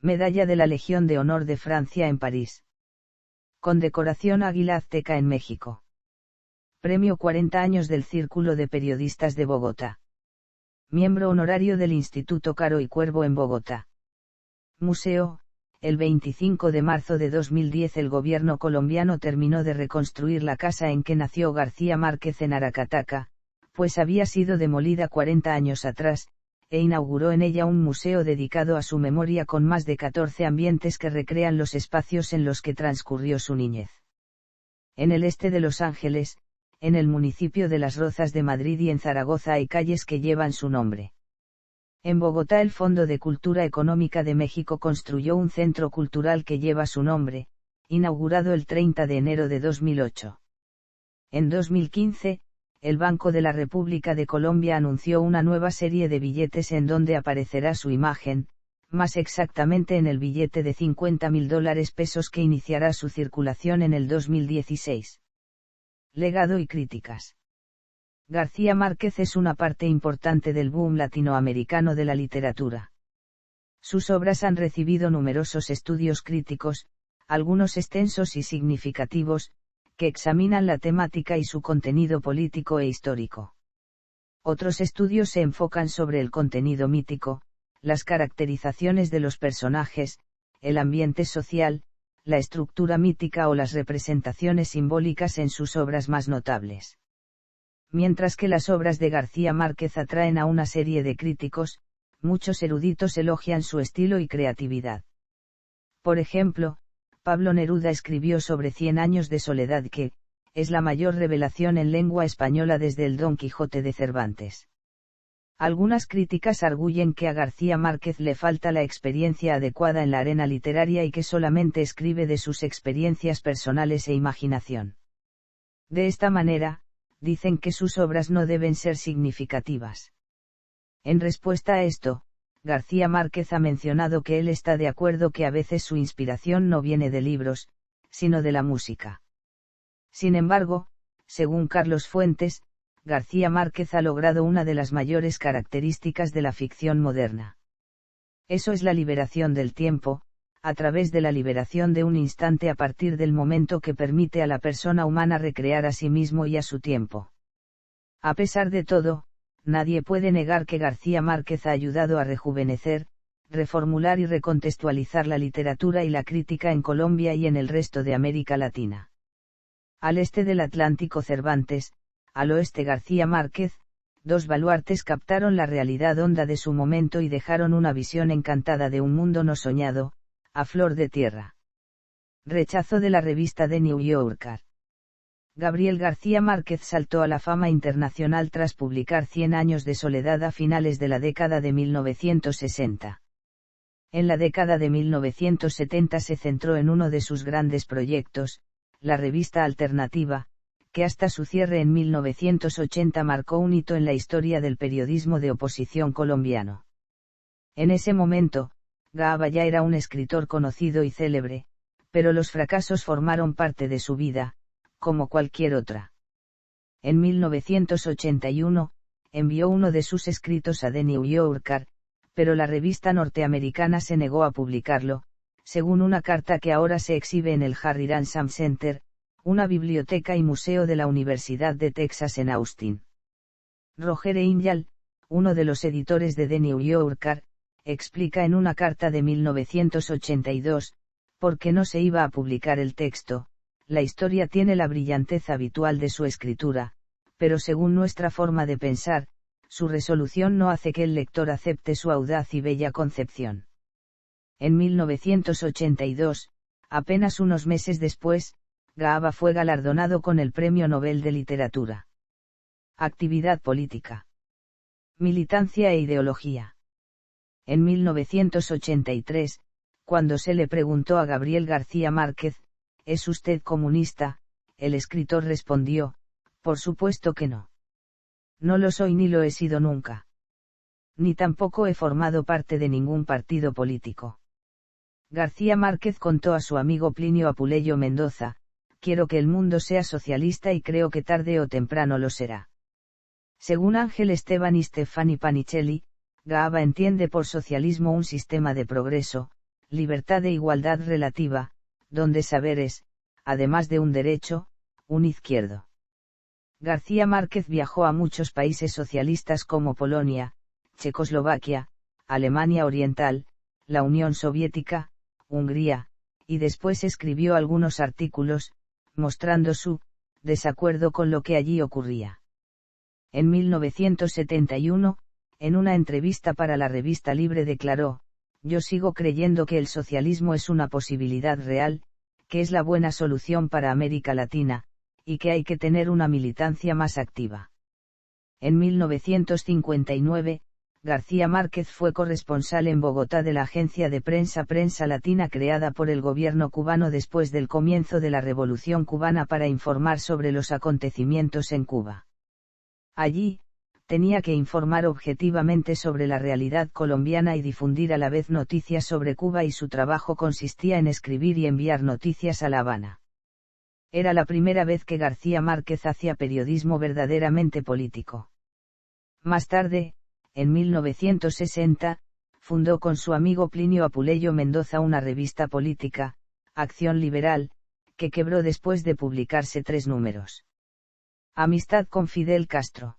Medalla de la Legión de Honor de Francia en París. Condecoración Águila Azteca en México. Premio 40 años del Círculo de Periodistas de Bogotá. Miembro honorario del Instituto Caro y Cuervo en Bogotá. Museo. El 25 de marzo de 2010 el gobierno colombiano terminó de reconstruir la casa en que nació García Márquez en Aracataca, pues había sido demolida 40 años atrás, e inauguró en ella un museo dedicado a su memoria con más de 14 ambientes que recrean los espacios en los que transcurrió su niñez. En el este de Los Ángeles, en el municipio de Las Rozas de Madrid y en Zaragoza hay calles que llevan su nombre. En Bogotá el Fondo de Cultura Económica de México construyó un centro cultural que lleva su nombre, inaugurado el 30 de enero de 2008. En 2015, el Banco de la República de Colombia anunció una nueva serie de billetes en donde aparecerá su imagen, más exactamente en el billete de $50.000 pesos que iniciará su circulación en el 2016. Legado y críticas. García Márquez es una parte importante del boom latinoamericano de la literatura. Sus obras han recibido numerosos estudios críticos, algunos extensos y significativos, que examinan la temática y su contenido político e histórico. Otros estudios se enfocan sobre el contenido mítico, las caracterizaciones de los personajes, el ambiente social, la estructura mítica o las representaciones simbólicas en sus obras más notables. Mientras que las obras de García Márquez atraen a una serie de críticos, muchos eruditos elogian su estilo y creatividad. Por ejemplo, Pablo Neruda escribió sobre 100 años de soledad que, es la mayor revelación en lengua española desde el Don Quijote de Cervantes. Algunas críticas arguyen que a García Márquez le falta la experiencia adecuada en la arena literaria y que solamente escribe de sus experiencias personales e imaginación. De esta manera, dicen que sus obras no deben ser significativas. En respuesta a esto, García Márquez ha mencionado que él está de acuerdo que a veces su inspiración no viene de libros, sino de la música. Sin embargo, según Carlos Fuentes, García Márquez ha logrado una de las mayores características de la ficción moderna. Eso es la liberación del tiempo, a través de la liberación de un instante a partir del momento que permite a la persona humana recrear a sí mismo y a su tiempo. A pesar de todo, nadie puede negar que García Márquez ha ayudado a rejuvenecer, reformular y recontextualizar la literatura y la crítica en Colombia y en el resto de América Latina. Al este del Atlántico Cervantes, al oeste García Márquez, dos baluartes captaron la realidad honda de su momento y dejaron una visión encantada de un mundo no soñado, a flor de tierra. Rechazo de la revista The New Yorker. Gabriel García Márquez saltó a la fama internacional tras publicar 100 años de soledad a finales de la década de 1960. En la década de 1970 se centró en uno de sus grandes proyectos, la revista Alternativa, que hasta su cierre en 1980 marcó un hito en la historia del periodismo de oposición colombiano. En ese momento, Gaaba ya era un escritor conocido y célebre, pero los fracasos formaron parte de su vida, como cualquier otra. En 1981, envió uno de sus escritos a The New Yorker, pero la revista norteamericana se negó a publicarlo, según una carta que ahora se exhibe en el Harry Ransom Center, una biblioteca y museo de la Universidad de Texas en Austin. Roger Engel, uno de los editores de The New Yorker, explica en una carta de 1982, por qué no se iba a publicar el texto. La historia tiene la brillantez habitual de su escritura, pero según nuestra forma de pensar, su resolución no hace que el lector acepte su audaz y bella concepción. En 1982, apenas unos meses después, Gaaba fue galardonado con el Premio Nobel de Literatura. Actividad política. Militancia e ideología. En 1983, cuando se le preguntó a Gabriel García Márquez, ¿es usted comunista?, el escritor respondió, por supuesto que no. No lo soy ni lo he sido nunca. Ni tampoco he formado parte de ningún partido político. García Márquez contó a su amigo Plinio Apuleyo Mendoza, quiero que el mundo sea socialista y creo que tarde o temprano lo será. Según Ángel Esteban y Stefani Panichelli, Gaaba entiende por socialismo un sistema de progreso, libertad e igualdad relativa, donde saber es, además de un derecho, un izquierdo. García Márquez viajó a muchos países socialistas como Polonia, Checoslovaquia, Alemania Oriental, la Unión Soviética, Hungría, y después escribió algunos artículos, mostrando su desacuerdo con lo que allí ocurría. En 1971, en una entrevista para la revista Libre declaró, yo sigo creyendo que el socialismo es una posibilidad real, que es la buena solución para América Latina, y que hay que tener una militancia más activa. En 1959, García Márquez fue corresponsal en Bogotá de la agencia de prensa Prensa Latina creada por el gobierno cubano después del comienzo de la Revolución Cubana para informar sobre los acontecimientos en Cuba. Allí, tenía que informar objetivamente sobre la realidad colombiana y difundir a la vez noticias sobre Cuba y su trabajo consistía en escribir y enviar noticias a La Habana. Era la primera vez que García Márquez hacía periodismo verdaderamente político. Más tarde, en 1960, fundó con su amigo Plinio Apuleyo Mendoza una revista política, Acción Liberal, que quebró después de publicarse 3 números. Amistad con Fidel Castro.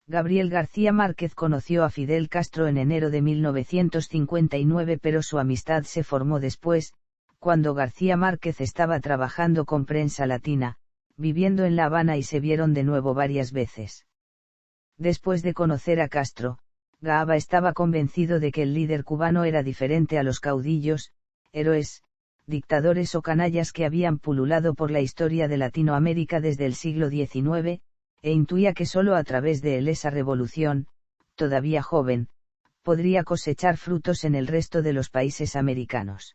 Gabriel García Márquez conoció a Fidel Castro en enero de 1959, pero su amistad se formó después, cuando García Márquez estaba trabajando con Prensa Latina, viviendo en La Habana y se vieron de nuevo varias veces. Después de conocer a Castro, Gaaba estaba convencido de que el líder cubano era diferente a los caudillos, héroes, dictadores o canallas que habían pululado por la historia de Latinoamérica desde el siglo XIX, e intuía que solo a través de él esa revolución, todavía joven, podría cosechar frutos en el resto de los países americanos.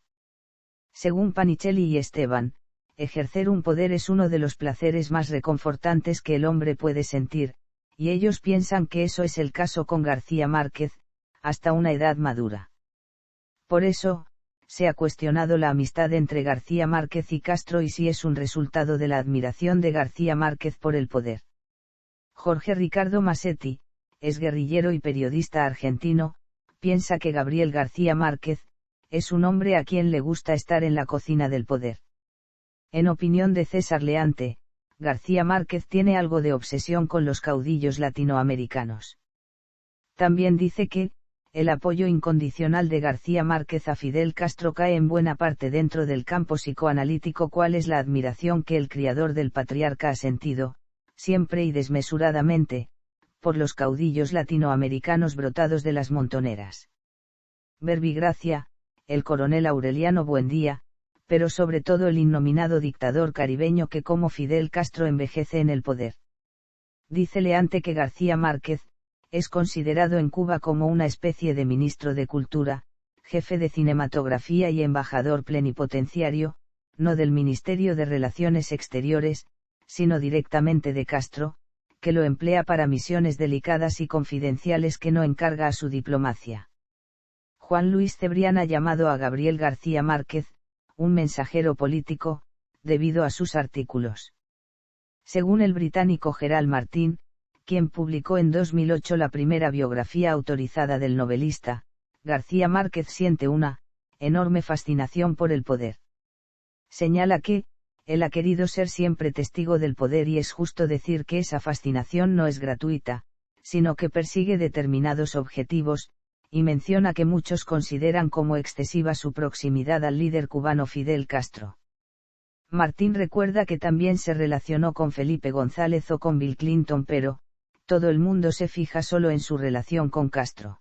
Según Panichelli y Esteban, ejercer un poder es uno de los placeres más reconfortantes que el hombre puede sentir, y ellos piensan que eso es el caso con García Márquez, hasta una edad madura. Por eso, se ha cuestionado la amistad entre García Márquez y Castro y si es un resultado de la admiración de García Márquez por el poder. Jorge Ricardo Masetti, es guerrillero y periodista argentino, piensa que Gabriel García Márquez, es un hombre a quien le gusta estar en la cocina del poder. En opinión de César Leante, García Márquez tiene algo de obsesión con los caudillos latinoamericanos. También dice que, el apoyo incondicional de García Márquez a Fidel Castro cae en buena parte dentro del campo psicoanalítico, cuál es la admiración que el criador del patriarca ha sentido, siempre y desmesuradamente, por los caudillos latinoamericanos brotados de las montoneras. Verbigracia, el coronel Aureliano Buendía, pero sobre todo el innominado dictador caribeño que como Fidel Castro envejece en el poder. Dice Leante que García Márquez, es considerado en Cuba como una especie de ministro de Cultura, jefe de cinematografía y embajador plenipotenciario, no del Ministerio de Relaciones Exteriores, sino directamente de Castro, que lo emplea para misiones delicadas y confidenciales que no encarga a su diplomacia. Juan Luis Cebrián ha llamado a Gabriel García Márquez, un mensajero político, debido a sus artículos. Según el británico Gerald Martin, quien publicó en 2008 la primera biografía autorizada del novelista, García Márquez siente una enorme fascinación por el poder. Señala que, él ha querido ser siempre testigo del poder y es justo decir que esa fascinación no es gratuita, sino que persigue determinados objetivos, y menciona que muchos consideran como excesiva su proximidad al líder cubano Fidel Castro. Martín recuerda que también se relacionó con Felipe González o con Bill Clinton, pero, todo el mundo se fija solo en su relación con Castro.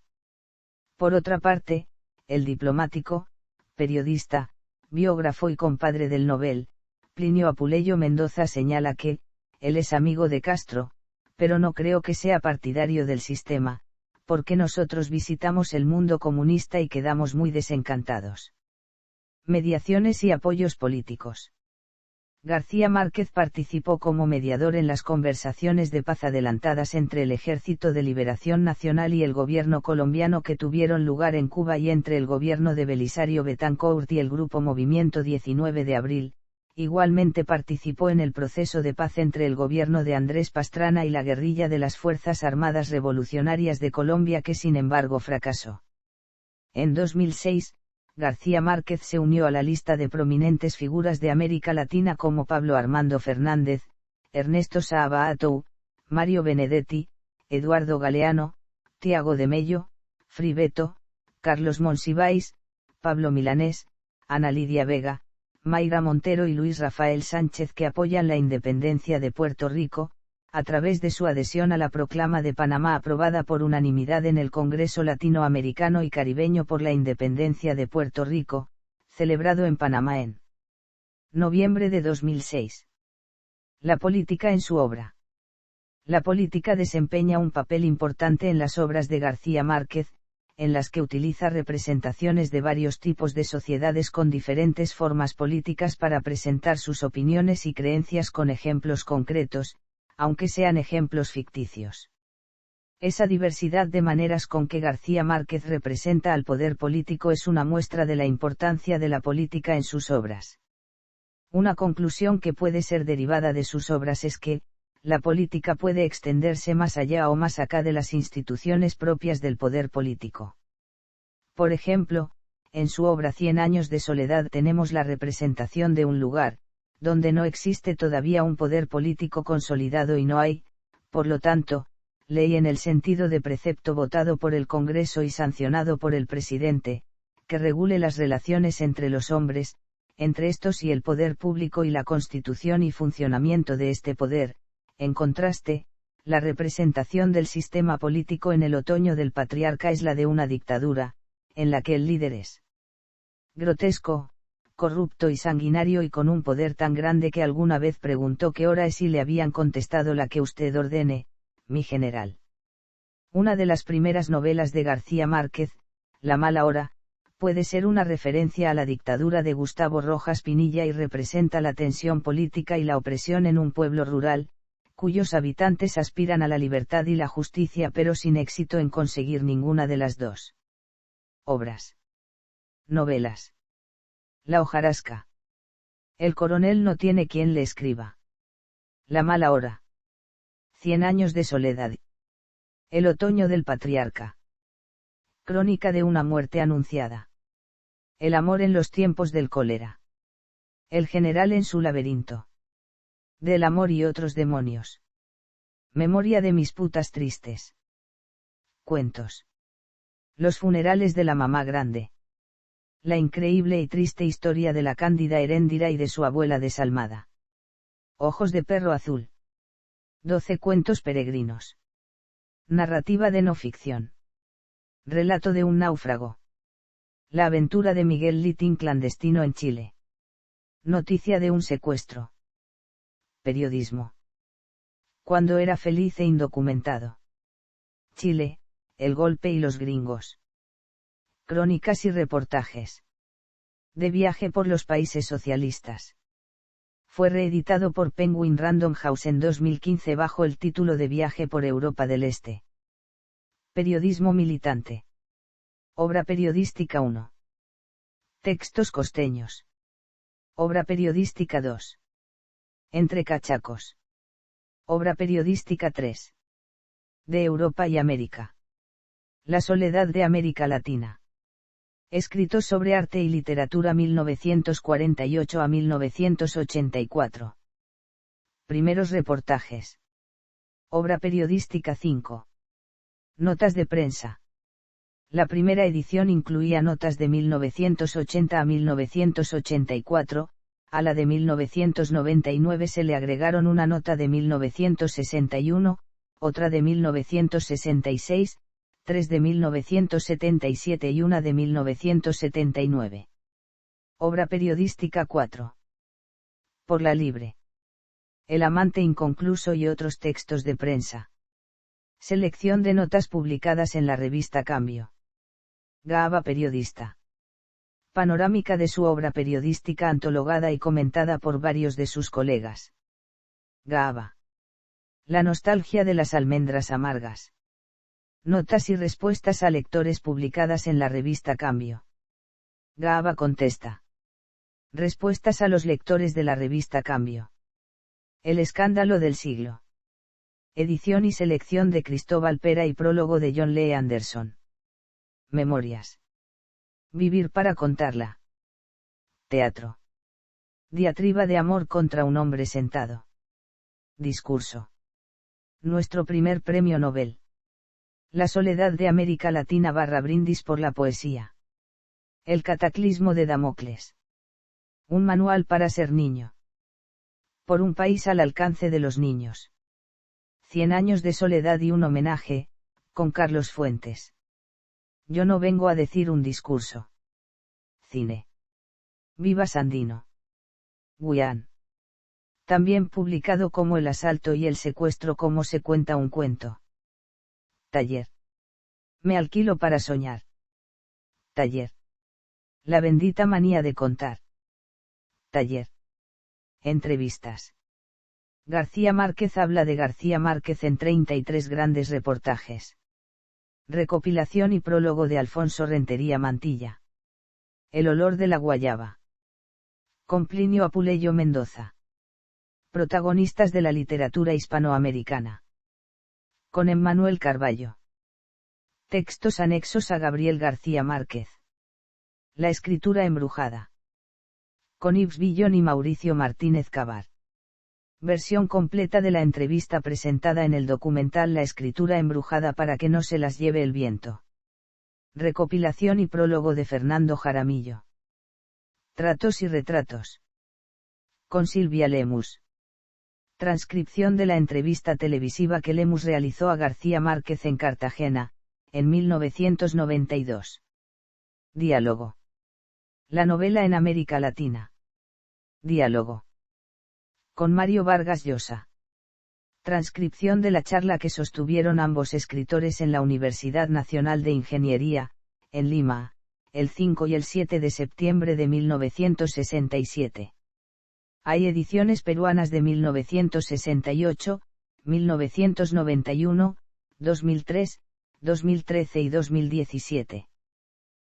Por otra parte, el diplomático, periodista, biógrafo y compadre del Nobel, Plinio Apuleyo Mendoza señala que, él es amigo de Castro, pero no creo que sea partidario del sistema, porque nosotros visitamos el mundo comunista y quedamos muy desencantados. Mediaciones y apoyos políticos. García Márquez participó como mediador en las conversaciones de paz adelantadas entre el Ejército de Liberación Nacional y el gobierno colombiano que tuvieron lugar en Cuba y entre el gobierno de Belisario Betancourt y el grupo Movimiento 19 de Abril. Igualmente participó en el proceso de paz entre el gobierno de Andrés Pastrana y la guerrilla de las Fuerzas Armadas Revolucionarias de Colombia, que sin embargo fracasó. En 2006, García Márquez se unió a la lista de prominentes figuras de América Latina como Pablo Armando Fernández, Ernesto Sabahatou, Mario Benedetti, Eduardo Galeano, Tiago de Mello, Frei Betto, Carlos Monsiváis, Pablo Milanés, Ana Lidia Vega, Mayra Montero y Luis Rafael Sánchez, que apoyan la independencia de Puerto Rico, a través de su adhesión a la Proclama de Panamá aprobada por unanimidad en el Congreso Latinoamericano y Caribeño por la Independencia de Puerto Rico, celebrado en Panamá en noviembre de 2006. La política en su obra. La política desempeña un papel importante en las obras de García Márquez, en las que utiliza representaciones de varios tipos de sociedades con diferentes formas políticas para presentar sus opiniones y creencias con ejemplos concretos, aunque sean ejemplos ficticios. Esa diversidad de maneras con que García Márquez representa al poder político es una muestra de la importancia de la política en sus obras. Una conclusión que puede ser derivada de sus obras es que, la política puede extenderse más allá o más acá de las instituciones propias del poder político. Por ejemplo, en su obra 100 años de soledad tenemos la representación de un lugar, donde no existe todavía un poder político consolidado y no hay, por lo tanto, ley en el sentido de precepto votado por el Congreso y sancionado por el presidente, que regule las relaciones entre los hombres, entre estos y el poder público y la constitución y funcionamiento de este poder. En contraste, la representación del sistema político en el otoño del patriarca es la de una dictadura, en la que el líder es grotesco, corrupto y sanguinario y con un poder tan grande que alguna vez preguntó qué hora es y le habían contestado la que usted ordene, mi general. Una de las primeras novelas de García Márquez, La mala hora, puede ser una referencia a la dictadura de Gustavo Rojas Pinilla y representa la tensión política y la opresión en un pueblo rural, cuyos habitantes aspiran a la libertad y la justicia pero sin éxito en conseguir ninguna de las dos. Obras. Novelas. La hojarasca. El coronel no tiene quien le escriba. La mala hora. 100 años de soledad. El otoño del patriarca. Crónica de una muerte anunciada. El amor en los tiempos del cólera. El general en su laberinto. Del amor y otros demonios. Memoria de mis putas tristes. Cuentos. Los funerales de la mamá grande. La increíble y triste historia de la cándida Heréndira y de su abuela desalmada. Ojos de perro azul. 12 cuentos peregrinos. Narrativa de no ficción. Relato de un náufrago. La aventura de Miguel Litín clandestino en Chile. Noticia de un secuestro. Periodismo. Cuando era feliz e indocumentado. Chile, el golpe y los gringos. Crónicas y reportajes. De viaje por los países socialistas. Fue reeditado por Penguin Random House en 2015 bajo el título de Viaje por Europa del Este. Periodismo militante. Obra periodística 1. Textos costeños. Obra periodística 2. Entre cachacos. Obra periodística 3. De Europa y América. La soledad de América Latina. Escritos sobre arte y literatura 1948 a 1984. Primeros reportajes. Obra periodística 5. Notas de prensa. La primera edición incluía notas de 1980 a 1984, a la de 1999 se le agregaron una nota de 1961, otra de 1966, 3 de 1977 y una de 1979. Obra periodística 4. Por la Libre. El amante inconcluso y otros textos de prensa. Selección de notas publicadas en la revista Cambio. Gaaba periodista. Panorámica de su obra periodística antologada y comentada por varios de sus colegas. Gaaba. La nostalgia de las almendras amargas. Notas y respuestas a lectores publicadas en la revista Cambio. Gaaba contesta. Respuestas a los lectores de la revista Cambio. El escándalo del siglo. Edición y selección de Cristóbal Pera y prólogo de John Lee Anderson. Memorias. Vivir para contarla. Teatro. Diatriba de amor contra un hombre sentado. Discurso. Nuestro primer premio Nobel. La soledad de América Latina / brindis por la poesía. El cataclismo de Damocles. Un manual para ser niño. Por un país al alcance de los niños. 100 años de soledad y un homenaje, con Carlos Fuentes. Yo no vengo a decir un discurso. Cine. Viva Sandino. Guián. También publicado como El asalto y el secuestro como se cuenta un cuento. Taller. Me alquilo para soñar. Taller. La bendita manía de contar. Taller. Entrevistas. García Márquez habla de García Márquez en 33 grandes reportajes. Recopilación y prólogo de Alfonso Rentería Mantilla. El olor de la guayaba. Con Plinio Apuleyo Mendoza. Protagonistas de la literatura hispanoamericana. Con Emmanuel Carballo. Textos anexos a Gabriel García Márquez. La escritura embrujada. Con Yves Villon y Mauricio Martínez Cabar. Versión completa de la entrevista presentada en el documental La escritura embrujada para que no se las lleve el viento. Recopilación y prólogo de Fernando Jaramillo. Tratos y retratos. Con Silvia Lemus. Transcripción de la entrevista televisiva que Lemus realizó a García Márquez en Cartagena, en 1992. Diálogo. La novela en América Latina. Diálogo. Con Mario Vargas Llosa. Transcripción de la charla que sostuvieron ambos escritores en la Universidad Nacional de Ingeniería, en Lima, el 5 y el 7 de septiembre de 1967. Hay ediciones peruanas de 1968, 1991, 2003, 2013 y 2017.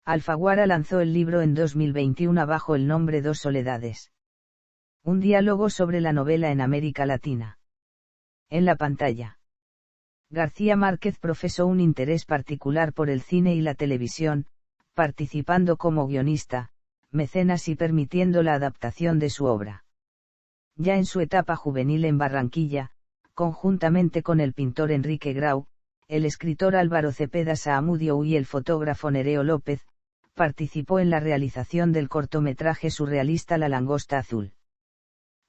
Alfaguara lanzó el libro en 2021 bajo el nombre Dos Soledades. Un diálogo sobre la novela en América Latina. En la pantalla. García Márquez profesó un interés particular por el cine y la televisión, participando como guionista, mecenas y permitiendo la adaptación de su obra. Ya en su etapa juvenil en Barranquilla, conjuntamente con el pintor Enrique Grau, el escritor Álvaro Cepeda Saamudio y el fotógrafo Nereo López, participó en la realización del cortometraje surrealista La Langosta Azul.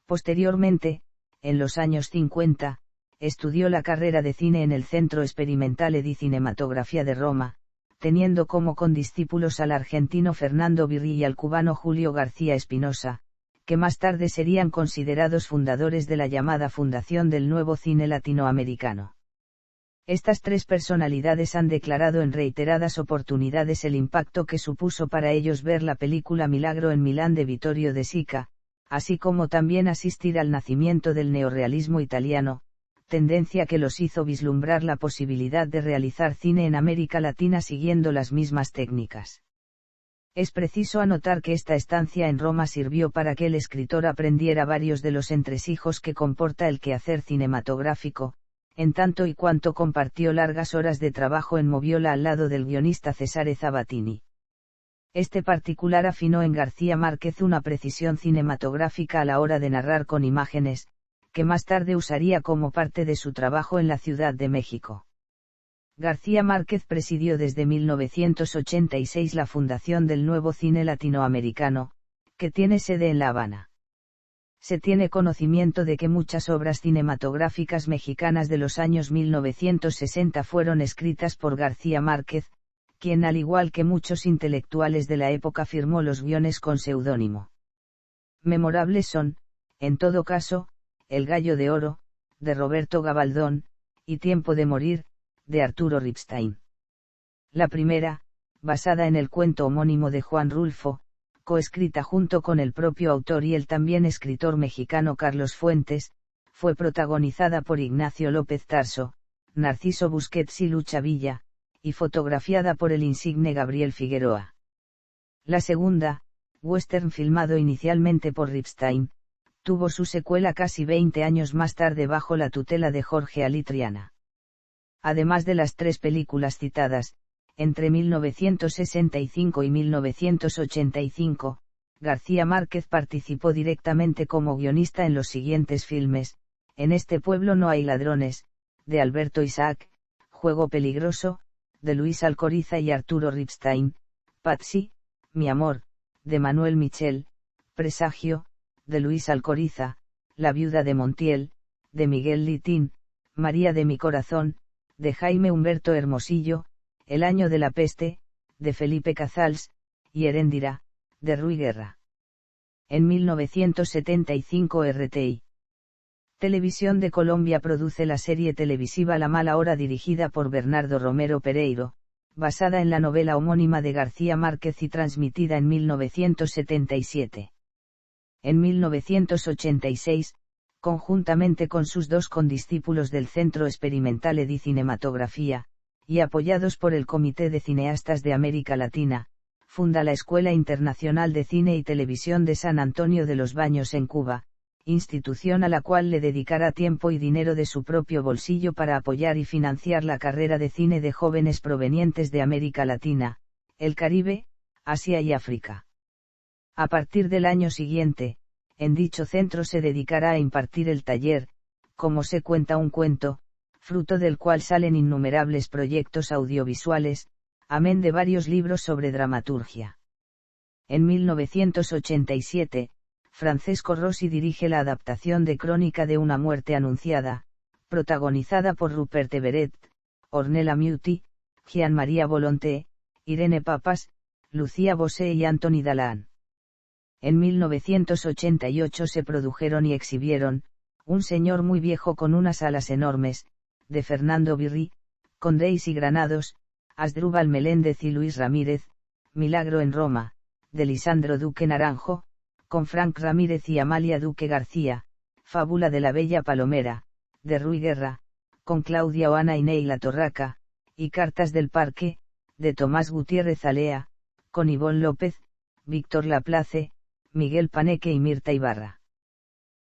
Posteriormente, en los años 50, estudió la carrera de cine en el Centro Sperimentale di Cinematografia de Roma, teniendo como condiscípulos al argentino Fernando Birri y al cubano Julio García Espinosa, que más tarde serían considerados fundadores de la llamada Fundación del Nuevo Cine Latinoamericano. Estas tres personalidades han declarado en reiteradas oportunidades el impacto que supuso para ellos ver la película Milagro en Milán de Vittorio De Sica, así como también asistir al nacimiento del neorrealismo italiano, tendencia que los hizo vislumbrar la posibilidad de realizar cine en América Latina siguiendo las mismas técnicas. Es preciso anotar que esta estancia en Roma sirvió para que el escritor aprendiera varios de los entresijos que comporta el quehacer cinematográfico, en tanto y cuanto compartió largas horas de trabajo en Moviola al lado del guionista Cesare Zavattini. Este particular afinó en García Márquez una precisión cinematográfica a la hora de narrar con imágenes, que más tarde usaría como parte de su trabajo en la Ciudad de México. García Márquez presidió desde 1986 la Fundación del Nuevo Cine Latinoamericano, que tiene sede en La Habana. Se tiene conocimiento de que muchas obras cinematográficas mexicanas de los años 1960 fueron escritas por García Márquez, quien al igual que muchos intelectuales de la época firmó los guiones con seudónimo. Memorables son, en todo caso, El Gallo de Oro, de Roberto Gabaldón, y Tiempo de Morir, de Arturo Ripstein. La primera, basada en el cuento homónimo de Juan Rulfo, coescrita junto con el propio autor y el también escritor mexicano Carlos Fuentes, fue protagonizada por Ignacio López Tarso, Narciso Busquets y Lucha Villa, y fotografiada por el insigne Gabriel Figueroa. La segunda, western filmado inicialmente por Ripstein, tuvo su secuela casi 20 años más tarde bajo la tutela de Jorge Alitriana. Además de las tres películas citadas, entre 1965 y 1985, García Márquez participó directamente como guionista en los siguientes filmes: En este pueblo no hay ladrones, de Alberto Isaac, Juego peligroso, de Luis Alcoriza y Arturo Ripstein, Patsy, mi amor, de Manuel Michel, Presagio, de Luis Alcoriza, La viuda de Montiel, de Miguel Litín, María de mi corazón, de Jaime Humberto Hermosillo, El año de la peste, de Felipe Cazals, y Heréndira, de Ruy Guerra. En 1975 RTI Televisión de Colombia produce la serie televisiva La mala hora dirigida por Bernardo Romero Pereiro, basada en la novela homónima de García Márquez y transmitida en 1977. En 1986, conjuntamente con sus dos condiscípulos del Centro Sperimentale di Cinematografia, y apoyados por el Comité de Cineastas de América Latina, funda la Escuela Internacional de Cine y Televisión de San Antonio de los Baños en Cuba, institución a la cual le dedicará tiempo y dinero de su propio bolsillo para apoyar y financiar la carrera de cine de jóvenes provenientes de América Latina, el Caribe, Asia y África. A partir del año siguiente, en dicho centro se dedicará a impartir el taller, Cómo se cuenta un cuento, fruto del cual salen innumerables proyectos audiovisuales, amén de varios libros sobre dramaturgia. En 1987, Francesco Rossi dirige la adaptación de Crónica de una muerte anunciada, protagonizada por Rupert Everett, Ornella Muti, Gian Maria Volonté, Irene Papas, Lucía Bosé y Anthony Dalan. En 1988 se produjeron y exhibieron, Un señor muy viejo con unas alas enormes, de Fernando Birri, con Daisy Granados, Asdrúbal Meléndez y Luis Ramírez, Milagro en Roma, de Lisandro Duque Naranjo, con Frank Ramírez y Amalia Duque García, Fábula de la Bella Palomera, de Ruy Guerra, con Claudia Oana y Neila Torraca, y Cartas del Parque, de Tomás Gutiérrez Alea, con Ivonne López, Víctor Laplace, Miguel Paneque y Mirta Ibarra.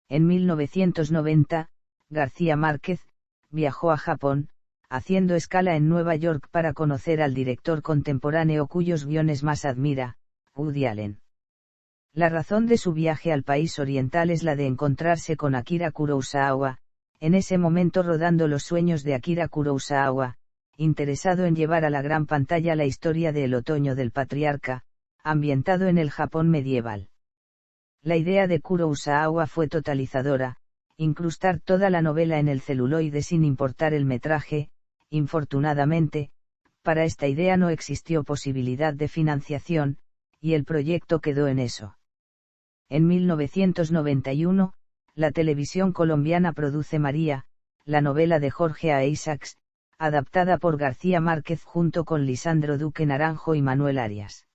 En 1990, García Márquez viajó a Japón, haciendo escala en Nueva York para conocer al director contemporáneo cuyos guiones más admira, Woody Allen. La razón de su viaje al país oriental es la de encontrarse con Akira Kurosawa, en ese momento rodando Los sueños de Akira Kurosawa, interesado en llevar a la gran pantalla la historia de El otoño del patriarca, ambientado en el Japón medieval. La idea de Kurosawa fue totalizadora, incrustar toda la novela en el celuloide sin importar el metraje. Infortunadamente, para esta idea no existió posibilidad de financiación, y el proyecto quedó en eso. En 1991, la televisión colombiana produce María, la novela de Jorge A. Isaacs, adaptada por García Márquez junto con Lisandro Duque Naranjo y Manuel Arias.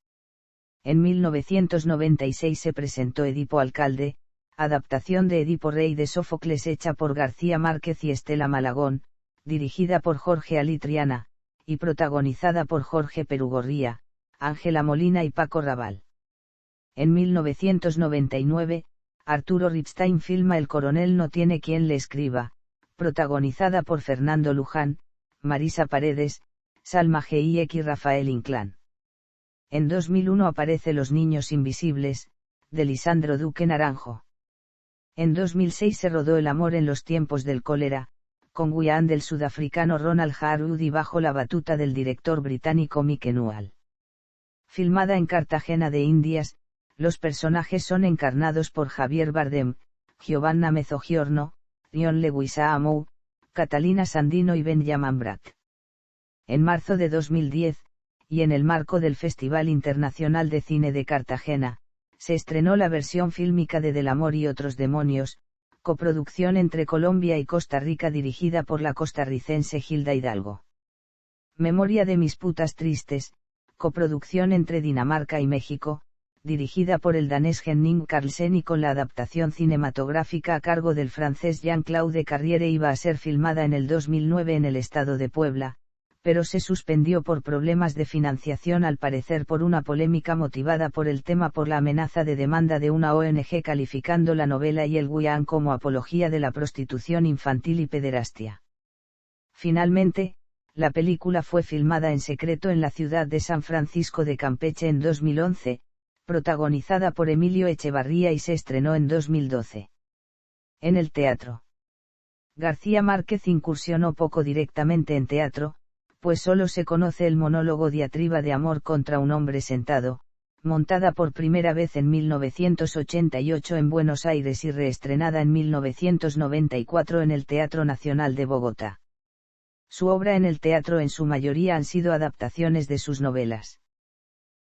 En 1996 se presentó Edipo Alcalde, adaptación de Edipo Rey de Sófocles hecha por García Márquez y Estela Malagón, dirigida por Jorge Ali Triana, y protagonizada por Jorge Perugorría, Ángela Molina y Paco Raval. En 1999, Arturo Ripstein filma El coronel no tiene quien le escriba, protagonizada por Fernando Luján, Marisa Paredes, Salma Hayek y Rafael Inclán. En 2001 aparece Los niños invisibles, de Lisandro Duque Naranjo. En 2006 se rodó El amor en los tiempos del cólera, con guión del sudafricano Ronald Harwood y bajo la batuta del director británico Mike Newell. Filmada en Cartagena de Indias, los personajes son encarnados por Javier Bardem, Giovanna Mezzogiorno, John Leguizamo, Catalina Sandino y Benjamin Bratt. En marzo de 2010, y en el marco del Festival Internacional de Cine de Cartagena, se estrenó la versión fílmica de Del amor y otros demonios, coproducción entre Colombia y Costa Rica dirigida por la costarricense Gilda Hidalgo. Memoria de mis putas tristes, coproducción entre Dinamarca y México, dirigida por el danés Henning Carlsen y con la adaptación cinematográfica a cargo del francés Jean-Claude Carrière. Iba a ser filmada en el 2009 en el estado de Puebla, pero se suspendió por problemas de financiación, al parecer por una polémica motivada por el tema por la amenaza de demanda de una ONG calificando la novela y el guión como apología de la prostitución infantil y pederastia. Finalmente, la película fue filmada en secreto en la ciudad de San Francisco de Campeche en 2011, protagonizada por Emilio Echevarría y se estrenó en 2012. En el teatro. García Márquez incursionó poco directamente en teatro, pues solo se conoce el monólogo Diatriba de amor contra un hombre sentado, montada por primera vez en 1988 en Buenos Aires y reestrenada en 1994 en el Teatro Nacional de Bogotá. Su obra en el teatro en su mayoría han sido adaptaciones de sus novelas.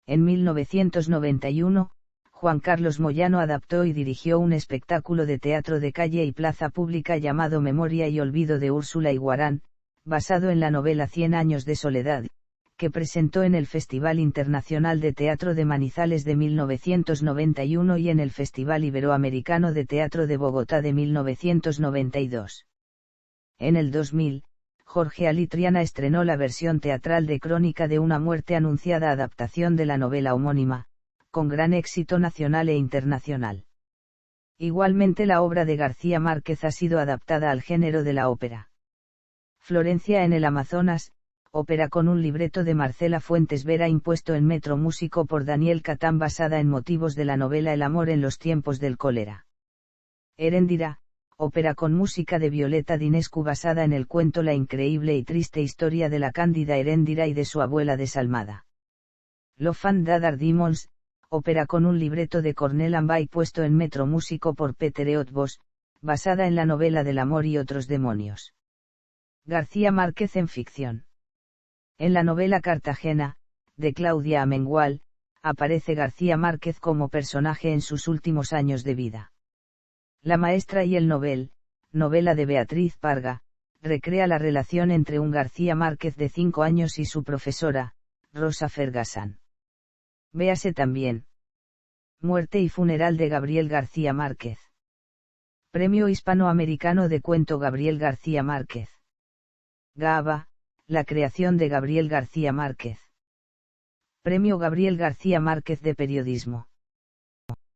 En 1991, Juan Carlos Moyano adaptó y dirigió un espectáculo de teatro de calle y plaza pública llamado Memoria y Olvido de Úrsula Iguarán, basado en la novela 100 años de soledad, que presentó en el Festival Internacional de Teatro de Manizales de 1991 y en el Festival Iberoamericano de Teatro de Bogotá de 1992. En el 2000, Jorge Ali Triana estrenó la versión teatral de Crónica de una muerte anunciada, adaptación de la novela homónima, con gran éxito nacional e internacional. Igualmente la obra de García Márquez ha sido adaptada al género de la ópera. Florencia en el Amazonas, ópera con un libreto de Marcela Fuentes Vera impuesto en Metro Músico por Daniel Catán basada en motivos de la novela El amor en los tiempos del cólera. Heréndira, ópera con música de Violeta Dinescu basada en el cuento La increíble y triste historia de la cándida Heréndira y de su abuela desalmada. Lofan Dadar Demons, ópera con un libreto de Cornel Ambay puesto en Metro Músico por Peter Eötvös, basada en la novela Del amor y otros demonios. García Márquez en ficción. En la novela Cartagena, de Claudia Amengual, aparece García Márquez como personaje en sus últimos años de vida. La maestra y el novel, novela de Beatriz Parga, recrea la relación entre un García Márquez de 5 años y su profesora, Rosa Ferguson. Véase también. Muerte y funeral de Gabriel García Márquez. Premio Hispanoamericano de Cuento Gabriel García Márquez. GABA, la creación de Gabriel García Márquez. Premio Gabriel García Márquez de Periodismo.